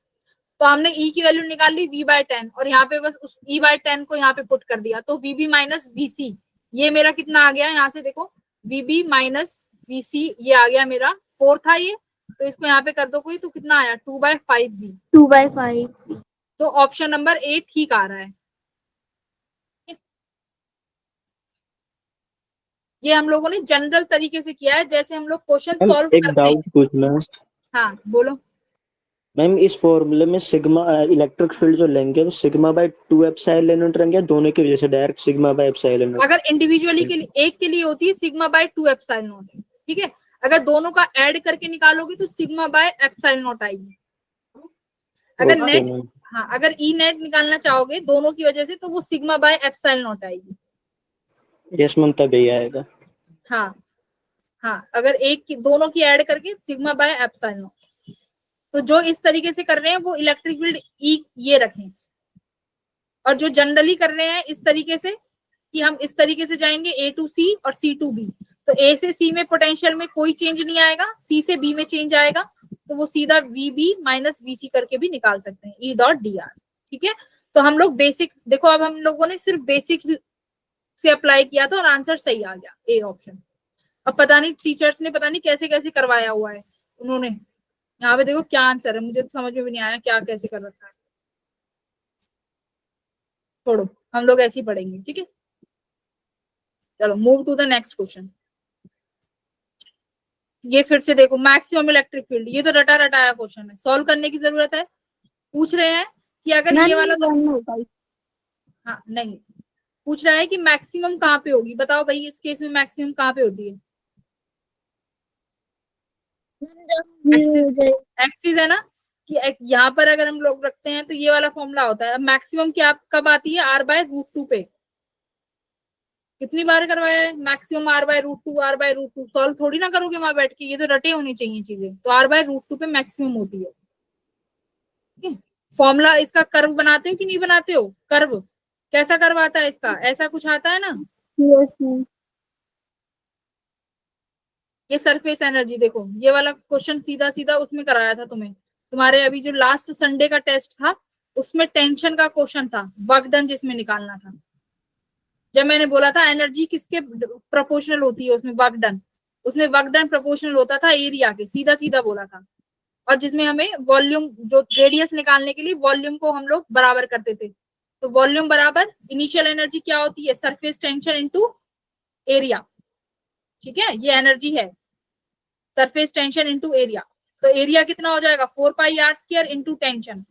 तो हमने e की वैल्यू निकाल ली v/10 और यहाँ पे बस उस e/10 को यहाँ पे पुट कर दिया, तो vb माइनस vc, ये मेरा कितना आ गया यहाँ से देखो, vb माइनस vc ये आ गया मेरा 4 था ये, तो इसको यहाँ पे कर दो कोई, तो कितना आया 2/5v। 2/5। तो ऑप्शन नंबर ए ठीक आ रहा है। ये हम लोगों ने जनरल तरीके से किया है, जैसे हम लोग क्वेश्चन मैम सॉल्व एक करते हैं। डाउट पूछना है। हाँ बोलो। मैम इस फॉर्मूले में सिग्मा इलेक्ट्रिक फील्ड जो लेंगे वो सिग्मा बाय 2 एप्सिलॉन नॉट रहेंगे, दोनों की वजह से direct sigma by epsilon not? अगर इंडिविजुअली के लिए एक के लिए होती है सिग्मा बाय 2 एप्सिलॉन नॉट, ठीक है। अगर दोनों का ऐड करके निकालोगे तो सिग्मा बाय एप्सिलॉन नॉट आएगी। अगर ओके नेट, मैम। हाँ अगर ई नेट निकालना चाहोगे दोनों की वजह से तो वो सिग्मा बाय एप्सिलॉन नॉट आएगी। यस मैम तभी आएगा। हाँ हाँ, अगर एक की दोनों की ऐड करके सिग्मा बाय एप्सिलॉन नॉट। तो जो इस तरीके से कर रहे हैं वो इलेक्ट्रिक फील्ड ई ये रखें, और जो जनरली कर रहे हैं इस तरीके से कि हम इस तरीके से जाएंगे ए टू सी और सी टू बी, तो ए से सी में पोटेंशियल में कोई चेंज नहीं आएगा, सी से बी में चेंज आएगा, तो वो सीधा वीबी माइनस वीसी करके भी निकाल सकते हैं, ई डॉट डी आर, ठीक है। तो हम लोग बेसिक देखो, अब हम लोगों ने सिर्फ बेसिक से अप्लाई किया था और आंसर सही आ गया, ए ऑप्शन। अब पता नहीं टीचर्स ने पता नहीं कैसे कैसे करवाया हुआ है उन्होंने, यहाँ पे देखो क्या आंसर है, मुझे तो समझ में भी नहीं आया क्या कैसे कर रखा है। छोड़ो, हम लोग ऐसे ही पढ़ेंगे, ठीक है। चलो move to the next question. ये फिर से देखो, मैक्सिमम इलेक्ट्रिक फील्ड, ये तो रटा रटाया क्वेश्चन है, सॉल्व करने की जरूरत है। पूछ रहे हैं कि अगर ये वाला तो, हाँ नहीं, पूछ रहा है कि मैक्सिमम कहाँ पे होगी, बताओ भाई इस केस में मैक्सिमम कहाँ पे होती है। एक्सिस है ना, कि यहाँ पर अगर हम लोग रखते हैं तो ये वाला फॉर्मूला होता है। मैक्सिमम क्या कब आती है, r/√2 पे। कितनी बार करवाया है मैक्सिमम r/√2, r/√2, सॉल्व थोड़ी ना करोगे वहां बैठ के, ये तो रटे होनी चाहिए चीजें। तो r/√2 पे मैक्सिमम होती है, ठीक है। फॉर्मूला इसका कर्व बनाते हो कि नहीं बनाते हो, कर्व कैसा कर्व आता है इसका, ऐसा कुछ आता है ना। Yes ma'am. ये सरफेस एनर्जी देखो, ये वाला क्वेश्चन सीधा सीधा उसमें कराया था तुम्हें, तुम्हारे अभी जो लास्ट संडे का टेस्ट था उसमें टेंशन का क्वेश्चन था, वर्क डन जिसमें निकालना था। जब मैंने बोला था एनर्जी किसके प्रोपोर्शनल होती है उसमें वर्क डन, उसमें वर्क डन प्रोपोर्शनल होता था एरिया के, सीधा सीधा बोला था। और जिसमें हमें वॉल्यूम, जो रेडियस निकालने के लिए वॉल्यूम को हम लोग बराबर करते थे, तो वॉल्यूम बराबर इनिशियल एनर्जी क्या होती है, सरफेस टेंशन इनटू एरिया, ठीक है। ये एनर्जी है सरफेस टेंशन इनटू एरिया, तो एरिया कितना हो जाएगा 4πr² इनटू टेंशन।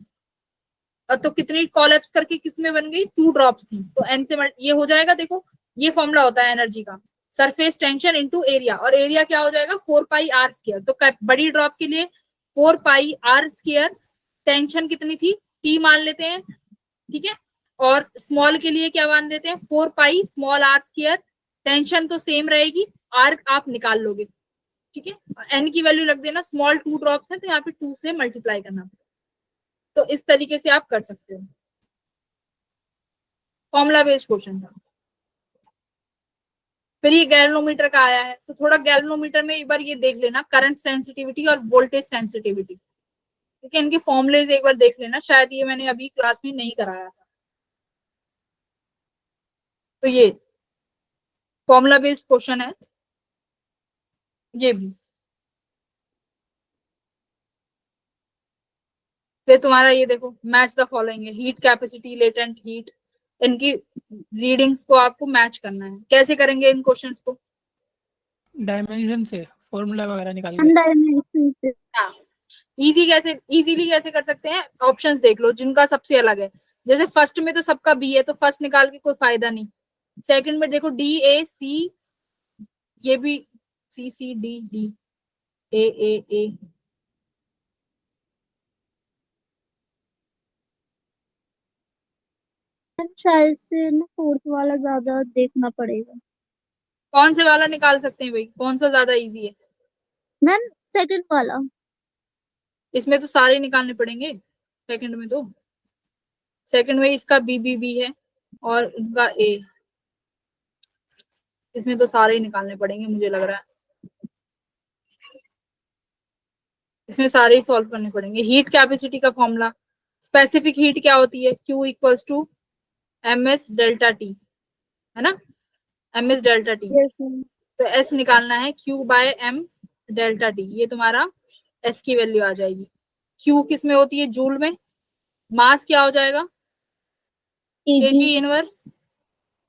और तो कितनी कॉलेप्स करके किसमें बन गई, 2 ड्रॉप्स थी, तो एन से ये हो जाएगा। देखो ये फॉर्मूला होता है एनर्जी का, सरफेस टेंशन इनटू एरिया, और एरिया क्या हो जाएगा 4πr²। तो बड़ी ड्रॉप के लिए 4πr², टेंशन कितनी थी T मान लेते हैं, ठीक है। और स्मॉल के लिए क्या मान देते हैं 4πr², टेंशन तो सेम रहेगी, आर आप निकाल लोगे, ठीक है। एन की वैल्यू रख देना, स्मॉल 2 ड्रॉप्स है तो यहाँ पे 2 से मल्टीप्लाई करना, तो इस तरीके से आप कर सकते हो। फॉर्मूला बेस्ड क्वेश्चन था। फिर ये गैल्वेनोमीटर का आया है, तो थोड़ा गैल्वेनोमीटर में एक बार ये देख लेना, करंट सेंसिटिविटी और वोल्टेज सेंसिटिविटी, ठीक है। इनके फॉर्मुलेज एक बार देख लेना, शायद ये मैंने अभी क्लास में नहीं कराया था। तो ये फॉर्मूला बेस्ड क्वेश्चन है ये भी। फिर तुम्हारा ये देखो, मैच द फॉलोइंग है, हीट कैपेसिटी, लेटेंट हीट, इनकी रीडिंग्स को आपको मैच करना है। कैसे करेंगे इन क्वेश्चंस को, डायमेंशन से फॉर्मूला वगैरह निकाल हम के। डायमेंशन से हाँ, इजीली कैसे कर सकते हैं, ऑप्शंस देख लो जिनका सबसे अलग है। जैसे फर्स्ट में तो सबका बी है, तो फर्स्ट निकाल के कोई फायदा नहीं। सेकंड में देखो डी ए सी, ये भी सी सी डी डी ए। शायद से ना फोर्थ वाला ज्यादा देखना पड़ेगा। कौन से वाला निकाल सकते हैं भाई, कौन सा ज्यादा इजी है? मैम सेकंड वाला। इसमें तो सारे निकालने पड़ेंगे। सेकंड में तो, सेकंड में इसका बी है और इनका ए, इसमें तो सारे ही निकालने पड़ेंगे मुझे लग रहा है। इसमें सारे ही सॉल्व करने पड़ेंगे। हीट कैपेसिटी का फॉर्मूला, स्पेसिफिक हीट क्या होती है, Q equals to MS delta T, है ना, MS delta T। Yes ma'am. तो S निकालना है Q by M delta T, ये तुम्हारा S की वैल्यू आ जाएगी। Q किस में होती है, जूल में। मास क्या हो जाएगा, केजी kg इनवर्स,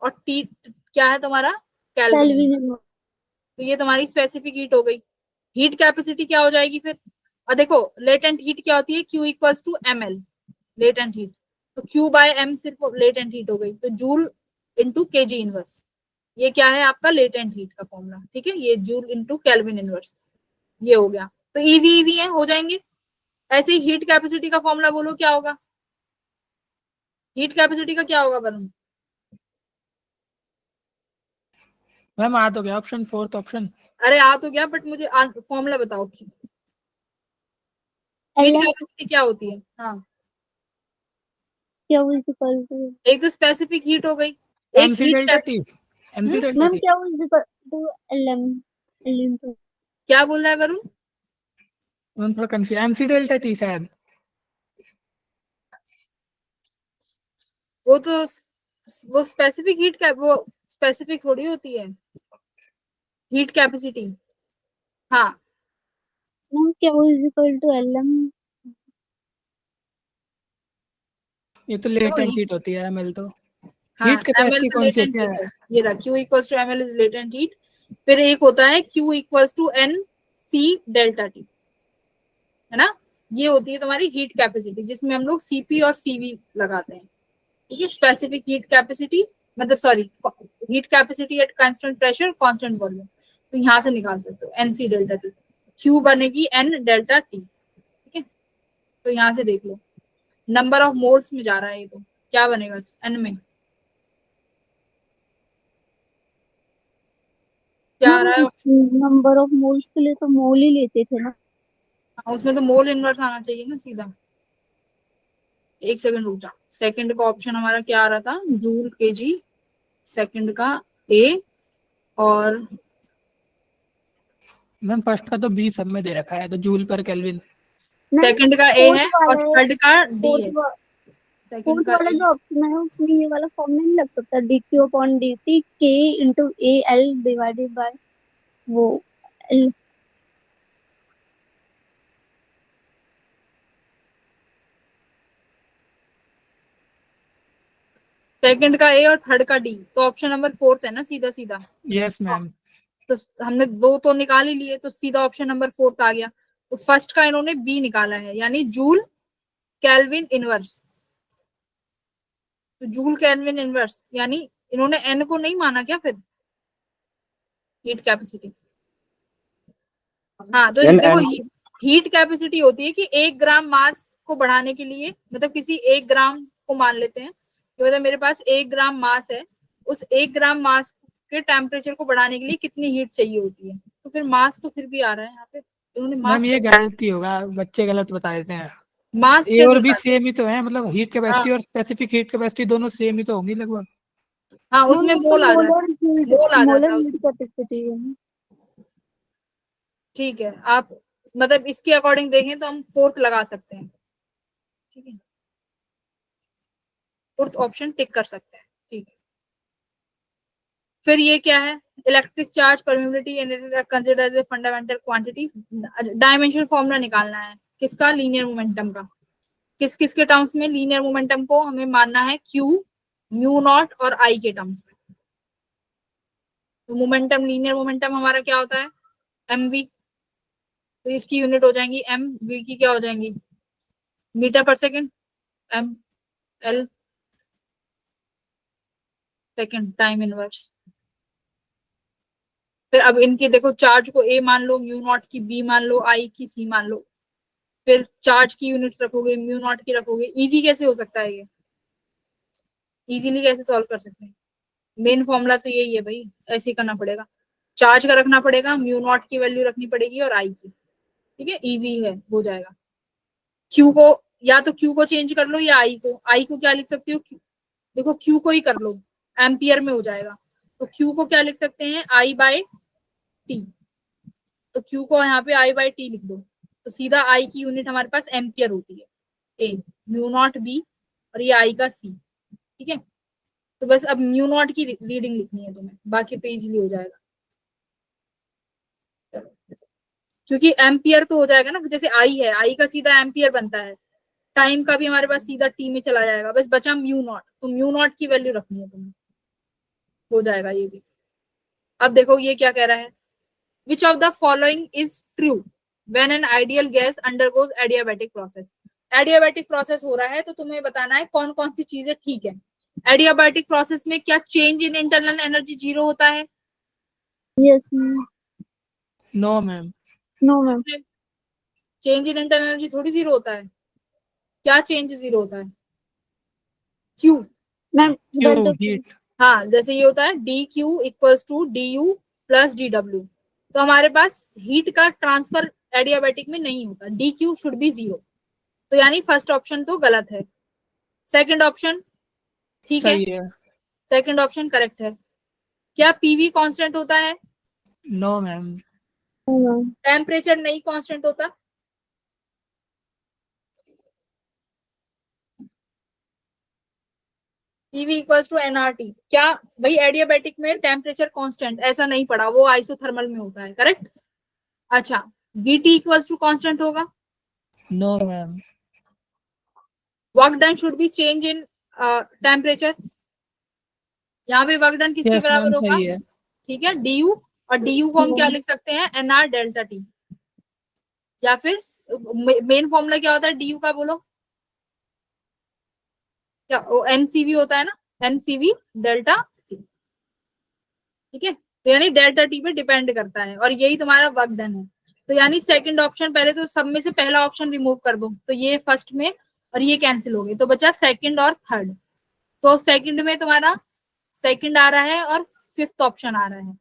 और T क्या है तुम्हारा, केल्विन। केल्विन। तो ये तुम्हारी स्पेसिफिक हीट हो गई। हीट कैपेसिटी क्या हो जाएगी फिर, और देखो लेटेंट हीट क्या होती है, Q equals to ML latent heat. तो Q बाय M सिर्फ लेटेंट हीट हो गई, तो जूल इंटू kg इनवर्स, ये क्या है आपका लेटेंट हीट का फॉर्मूला, ठीक है। ये जूल इंटू केल्विन इनवर्स, ये हो गया। तो इजी है, हो जाएंगे। ऐसे ही हीट कैपेसिटी का फॉर्मूला बोलो क्या होगा, हीट कैपेसिटी का क्या होगा वरुण? मैम आ तो गया ऑप्शन, फोर्थ ऑप्शन। अरे आ तो गया, बट मुझे फॉर्मूला बताओ, हीट LM कैपेसिटी क्या होती है। हाँ, Q इक्वल टू एक तो स्पेसिफिक हीट हो गई, एक MC heat delta T, MC delta ma'am T. Q equal to LM LM to. क्या बोल रहा है वरुण? मैम थोड़ा कंफ्यूज, एमसी डेल्टा टी शायद। वो तो वो स्पेसिफिक हीट का, वो स्पेसिफिक थोड़ी होती है हीट कैपेसिटी। हाँ, ma'am Q equal to LM। ये तो देखो लेटेंट हीट होती है एमएल तो। हाँ, हीट एमएल कैपेसिटी तो कौन सी लेटेंट होती हीट है? है, ये रहा Q equals to ML is latent heat. फिर एक होता है Q equals to NC delta T, है ना, ये होती है तुम्हारी हीट कैपेसिटी, जिसमें हम लोग CP और CV लगाते हैं, ठीक है। स्पेसिफिक हीट कैपेसिटी, मतलब sorry, heat capacity at constant pressure constant volume, तो यहाँ से निकाल सकते हो NC डेल्टा T। Q बनेगी N डेल्टा T, ठीक है। तो यहाँ से देख लो, नंबर ऑफ मोल्स में जा रहा है ये, तो क्या बनेगा N में, क्या आ रहा है? नंबर ऑफ मोल्स के लिए तो मोल ही लेते थे ना। हाँ, उसमें तो मोल इनवर्स आना चाहिए ना सीधा। एक सेकंड रुक जा, सेकंड का ऑप्शन हमारा क्या आ रहा था, जूल केजी, सेकंड का ए, और मैम फर्स्ट का तो 20 सब में दे रखा है, तो जूल पर केल्विन। सेकंड का ए फोर्थ है और वाला थर्ड का डी है। फोर्थ सेकंड फोर्थ का वाला ए, जो ऑप्शन है उसमें ये वाला फॉर्म नहीं लग सकता, DQ upon DT K into AL divided by वो L। सेकंड का ए और थर्ड का डी, तो ऑप्शन नंबर फोर्थ है ना, सीधा सीधा। Yes ma'am. तो हमने दो तो निकाल ही लिए, तो सीधा ऑप्शन नंबर फोर्थ आ गया। तो फर्स्ट का इन्होंने बी निकाला है, यानी जूल केल्विन इनवर्स। तो जूल केल्विन इनवर्स, यानी इन्होंने एन को नहीं माना क्या फिर, हीट कैपेसिटी। हाँ, तो मैम देखो एम हीट कैपेसिटी होती है कि 1 ग्राम मास को बढ़ाने के लिए, मतलब किसी 1 ग्राम को मान लेते हैं कि मतलब मेरे पास 1 ग्राम मास है, उस 1 ग्राम मास के टेम्परेचर को बढ़ाने के लिए कितनी हीट चाहिए होती है। तो फिर मास तो फिर भी आ रहा है यहाँ पे, इन्होंने मैम मास ये कैसे, गलती होगा, बच्चे गलत बता देते हैं। मास ए कैसे और बी उतार, सेम ही तो है, मतलब हीट कैपेसिटी हाँ और स्पेसिफिक हीट कैपेसिटी दोनों सेम ही तो होंगी लगभग। हाँ, मैम उसमें वो तो मोल आ जाता है, मोल आ मोलर जाता है हीट उसमें। कैपेसिटी है। ठीक है, आप मतलब इसके अकॉर्डिंग देखें तो हम फोर्थ लगा सकते हैं, ठीक है, फोर्थ ऑप्शन टिक कर सकते हैं, ठीक है। फिर ये क्या है, electric charge permeability consider as a fundamental quantity. Dimensional formula निकालना है किसका, लीनियर मोमेंटम का। किस किस के टर्म्स में, लीनियर मोमेंटम को हमें मानना है Q, म्यू नॉट और I के टर्म्स में। तो मोमेंटम, लीनियर मोमेंटम हमारा क्या होता है, mv। तो इसकी यूनिट हो जाएंगी m, v की क्या हो जाएंगी मीटर पर second, m l second time inverse. फिर अब इनकी देखो, चार्ज को a मान लो, म्यू नॉट की b मान लो, I की c मान लो। फिर चार्ज की यूनिट्स रखोगे, म्यू नॉट की रखोगे। इजी कैसे हो सकता है ये, इजीली कैसे सॉल्व कर सकते हैं। मेन फॉर्मूला तो यही है भाई, ऐसे ही करना पड़ेगा। चार्ज का रखना पड़ेगा, म्यू नॉट की वैल्यू रखनी पड़ेगी और आई की। ठीक है, इजी है, हो जाएगा। क्यू को या तो क्यू को चेंज कर लो या आई को क्या लिख सकते हो, देखो क्यू को ही कर लो, एम्पियर में हो जाएगा। तो क्यू को क्या लिख सकते हैं, आई बाय टी। तो क्यू को यहाँ पे आई बाय टी लिख दो। तो सीधा आई की यूनिट हमारे पास एम्पियर होती है, ए म्यू नॉट बी और ये आई का सी। ठीक है, तो बस अब म्यू नॉट की रीडिंग लिखनी है तुम्हें, बाकी तो इजीली हो जाएगा। क्योंकि एम्पियर तो हो जाएगा ना, जैसे आई है, आई का सीधा एम्पियर बनता है। टाइम का भी हमारे पास सीधा टी में चला जाएगा, बस बचा म्यू नॉट। तो म्यू नॉट की वैल्यू रखनी है तुम्हें, हो जाएगा ये भी। अब देखो ये क्या कह रहा है, which of the following is true when an ideal gas undergoes adiabatic process. Adiabatic process हो रहा है तो तुम्हें बताना है कौन कौन सी चीजें ठीक है। एडियाबैटिक प्रोसेस में क्या change in internal energy zero होता है, yes ma'am. No ma'am. No ma'am. Change in internal energy थोड़ी जीरो होता है, क्या चेंज जीरो होता है, Q. Ma'am Q delta heat. हाँ, जैसे ये होता है D Q equals to D U plus D W. तो हमारे पास हीट का ट्रांसफर एडियाबैटिक में नहीं होता, D Q should be zero. तो यानी फर्स्ट ऑप्शन तो गलत है, सेकंड ऑप्शन ठीक है, सही है। सेकंड ऑप्शन करेक्ट है। क्या पीवी कांस्टेंट होता है, नो मैम। मैम। टेम्परेचर नहीं कांस्टेंट होता, पीवी इक्वल्स टू एनआरटी। क्या भाई एडियाबैटिक में टेम्परेचर कांस्टेंट ऐसा नहीं पड़ा, वो आइसोथर्मल में होता है, करेक्ट। अच्छा, वीटी इक्वल्स टू कांस्टेंट होगा, no ma'am. Work done should be change in temperature. यहाँ पे वर्क डन किसके यस मैम बराबर होगा, सही है। ठीक है, डीयू। और डीयू को हम क्या लिख सकते हैं, एनआर डेल्टा टी। या फिर मेन फॉर्मूला क्या होता है डीयू का, बोलो क्या, एनसीवी होता है ना, एनसीवी डेल्टा टी। ठीक है, तो यानी डेल्टा टी पे डिपेंड करता है, और यही तुम्हारा वर्क डन है। तो यानी सेकंड ऑप्शन, पहले तो सब में से पहला ऑप्शन रिमूव कर दो, तो ये फर्स्ट में और ये कैंसिल हो गए, तो बचा सेकंड और थर्ड। तो सेकंड में तुम्हारा सेकंड आ रहा है और फिफ्थ ऑप्शन आ रहा है,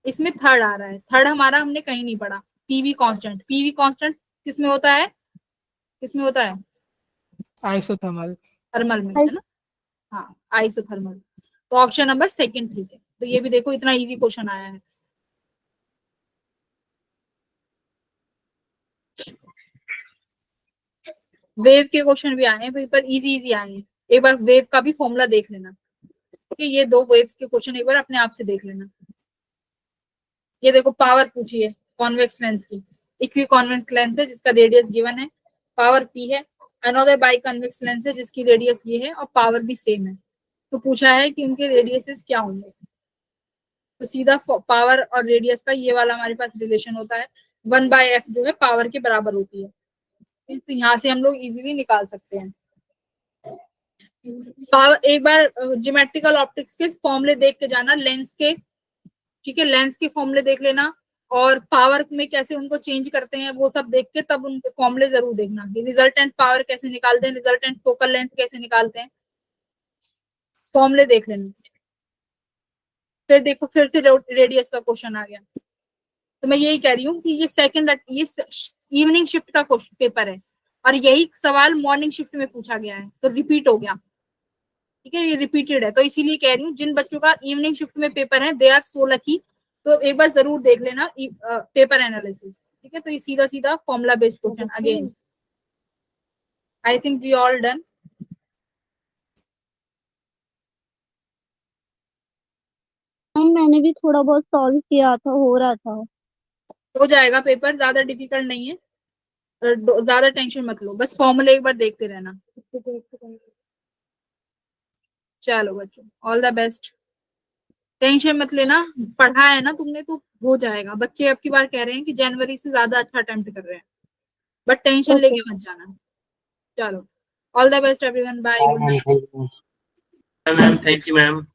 इसमें थर्ड आ रहा है। थर्ड हमारा हमने कहीं नहीं पढ़ा, पीवी कांस्टेंट। पीवी कांस्टेंट किसमें होता है, किसमें होता है, आइसोथर्मल। थर्मल में, है ना। हाँ, आइसोथर्मल। तो ऑप्शन नंबर सेकंड ठीक है। तो ये भी देखो इतना इजी क्वेश्चन आया है। वेव के क्वेश्चन भी आए हैं भाई, पर इजी इजी आए हैं। एक बार वेव का भी फॉर्मूला देख लेना, कि ये दो वेव्स के क्वेश्चन एक बार अपने आप से देख लेना। ये देखो पावर पूछी है कॉन्वेक्स लेंस की, इक्वी कॉन्वेक्स लेंस है जिसका रेडियस गिवन है, पावर पी है। अनदर बाई कन्वेक्स लेंस है जिसकी रेडियस ये है और पावर भी सेम है। तो पूछा है कि उनके रेडियसेस क्या होंगे। तो सीधा पावर और रेडियस का ये वाला हमारे पास रिलेशन होता है, 1/f जो है पावर के बराबर होती है। तो यहाँ से हम लोग इजीली निकाल सकते हैं पावर। एक बार ज्योमेट्रिकल ऑप्टिक्स के फॉर्मूले देख के जाना लेंस के, ठीक है, लेंस के फॉर्मूले देख लेना, और पावर में कैसे उनको चेंज करते हैं वो सब देख के तब उनके फॉर्मूले जरूर देखना, कि रिजल्टेंट पावर कैसे निकालते हैं, रिजल्टेंट फोकल लेंथ कैसे निकालते हैं, फॉर्मूले देख लेना। फिर देखो फिर से रेडियस का क्वेश्चन आ गया। तो मैं यही कह रही हूँ कि ये सेकंड, ये इवनिंग शिफ्ट का क्वेश्चन पेपर है, और यही सवाल मॉर्निंग शिफ्ट में पूछा गया है, तो रिपीट हो गया। ठीक है, ये रिपीटेड है, तो इसीलिए कह रही हूँ जिन बच्चों का इवनिंग शिफ्ट में पेपर है दे आर सो लकी। तो एक बार जरूर देख लेना पेपर एनालिसिस। ठीक है, तो ये सीधा सीधा formula based question again. I think we all done. Ma'am मैंने भी थोड़ा बहुत सॉल्व किया था, हो रहा था। हो जाएगा पेपर, ज्यादा डिफिकल्ट नहीं है, ज्यादा टेंशन मत लो, बस फॉर्मूले एक बार देखते रहना। चलो बच्चों, ऑल द बेस्ट। टेंशन मत लेना, पढ़ा है ना तुमने तो हो जाएगा। बच्चे अब की बार कह रहे हैं कि जनवरी से ज्यादा अच्छा अटेम्प्ट कर रहे हैं, बट टेंशन Okay. लेके मत जाना। चलो, all the best everyone, bye, good night. Ma'am thank you ma'am.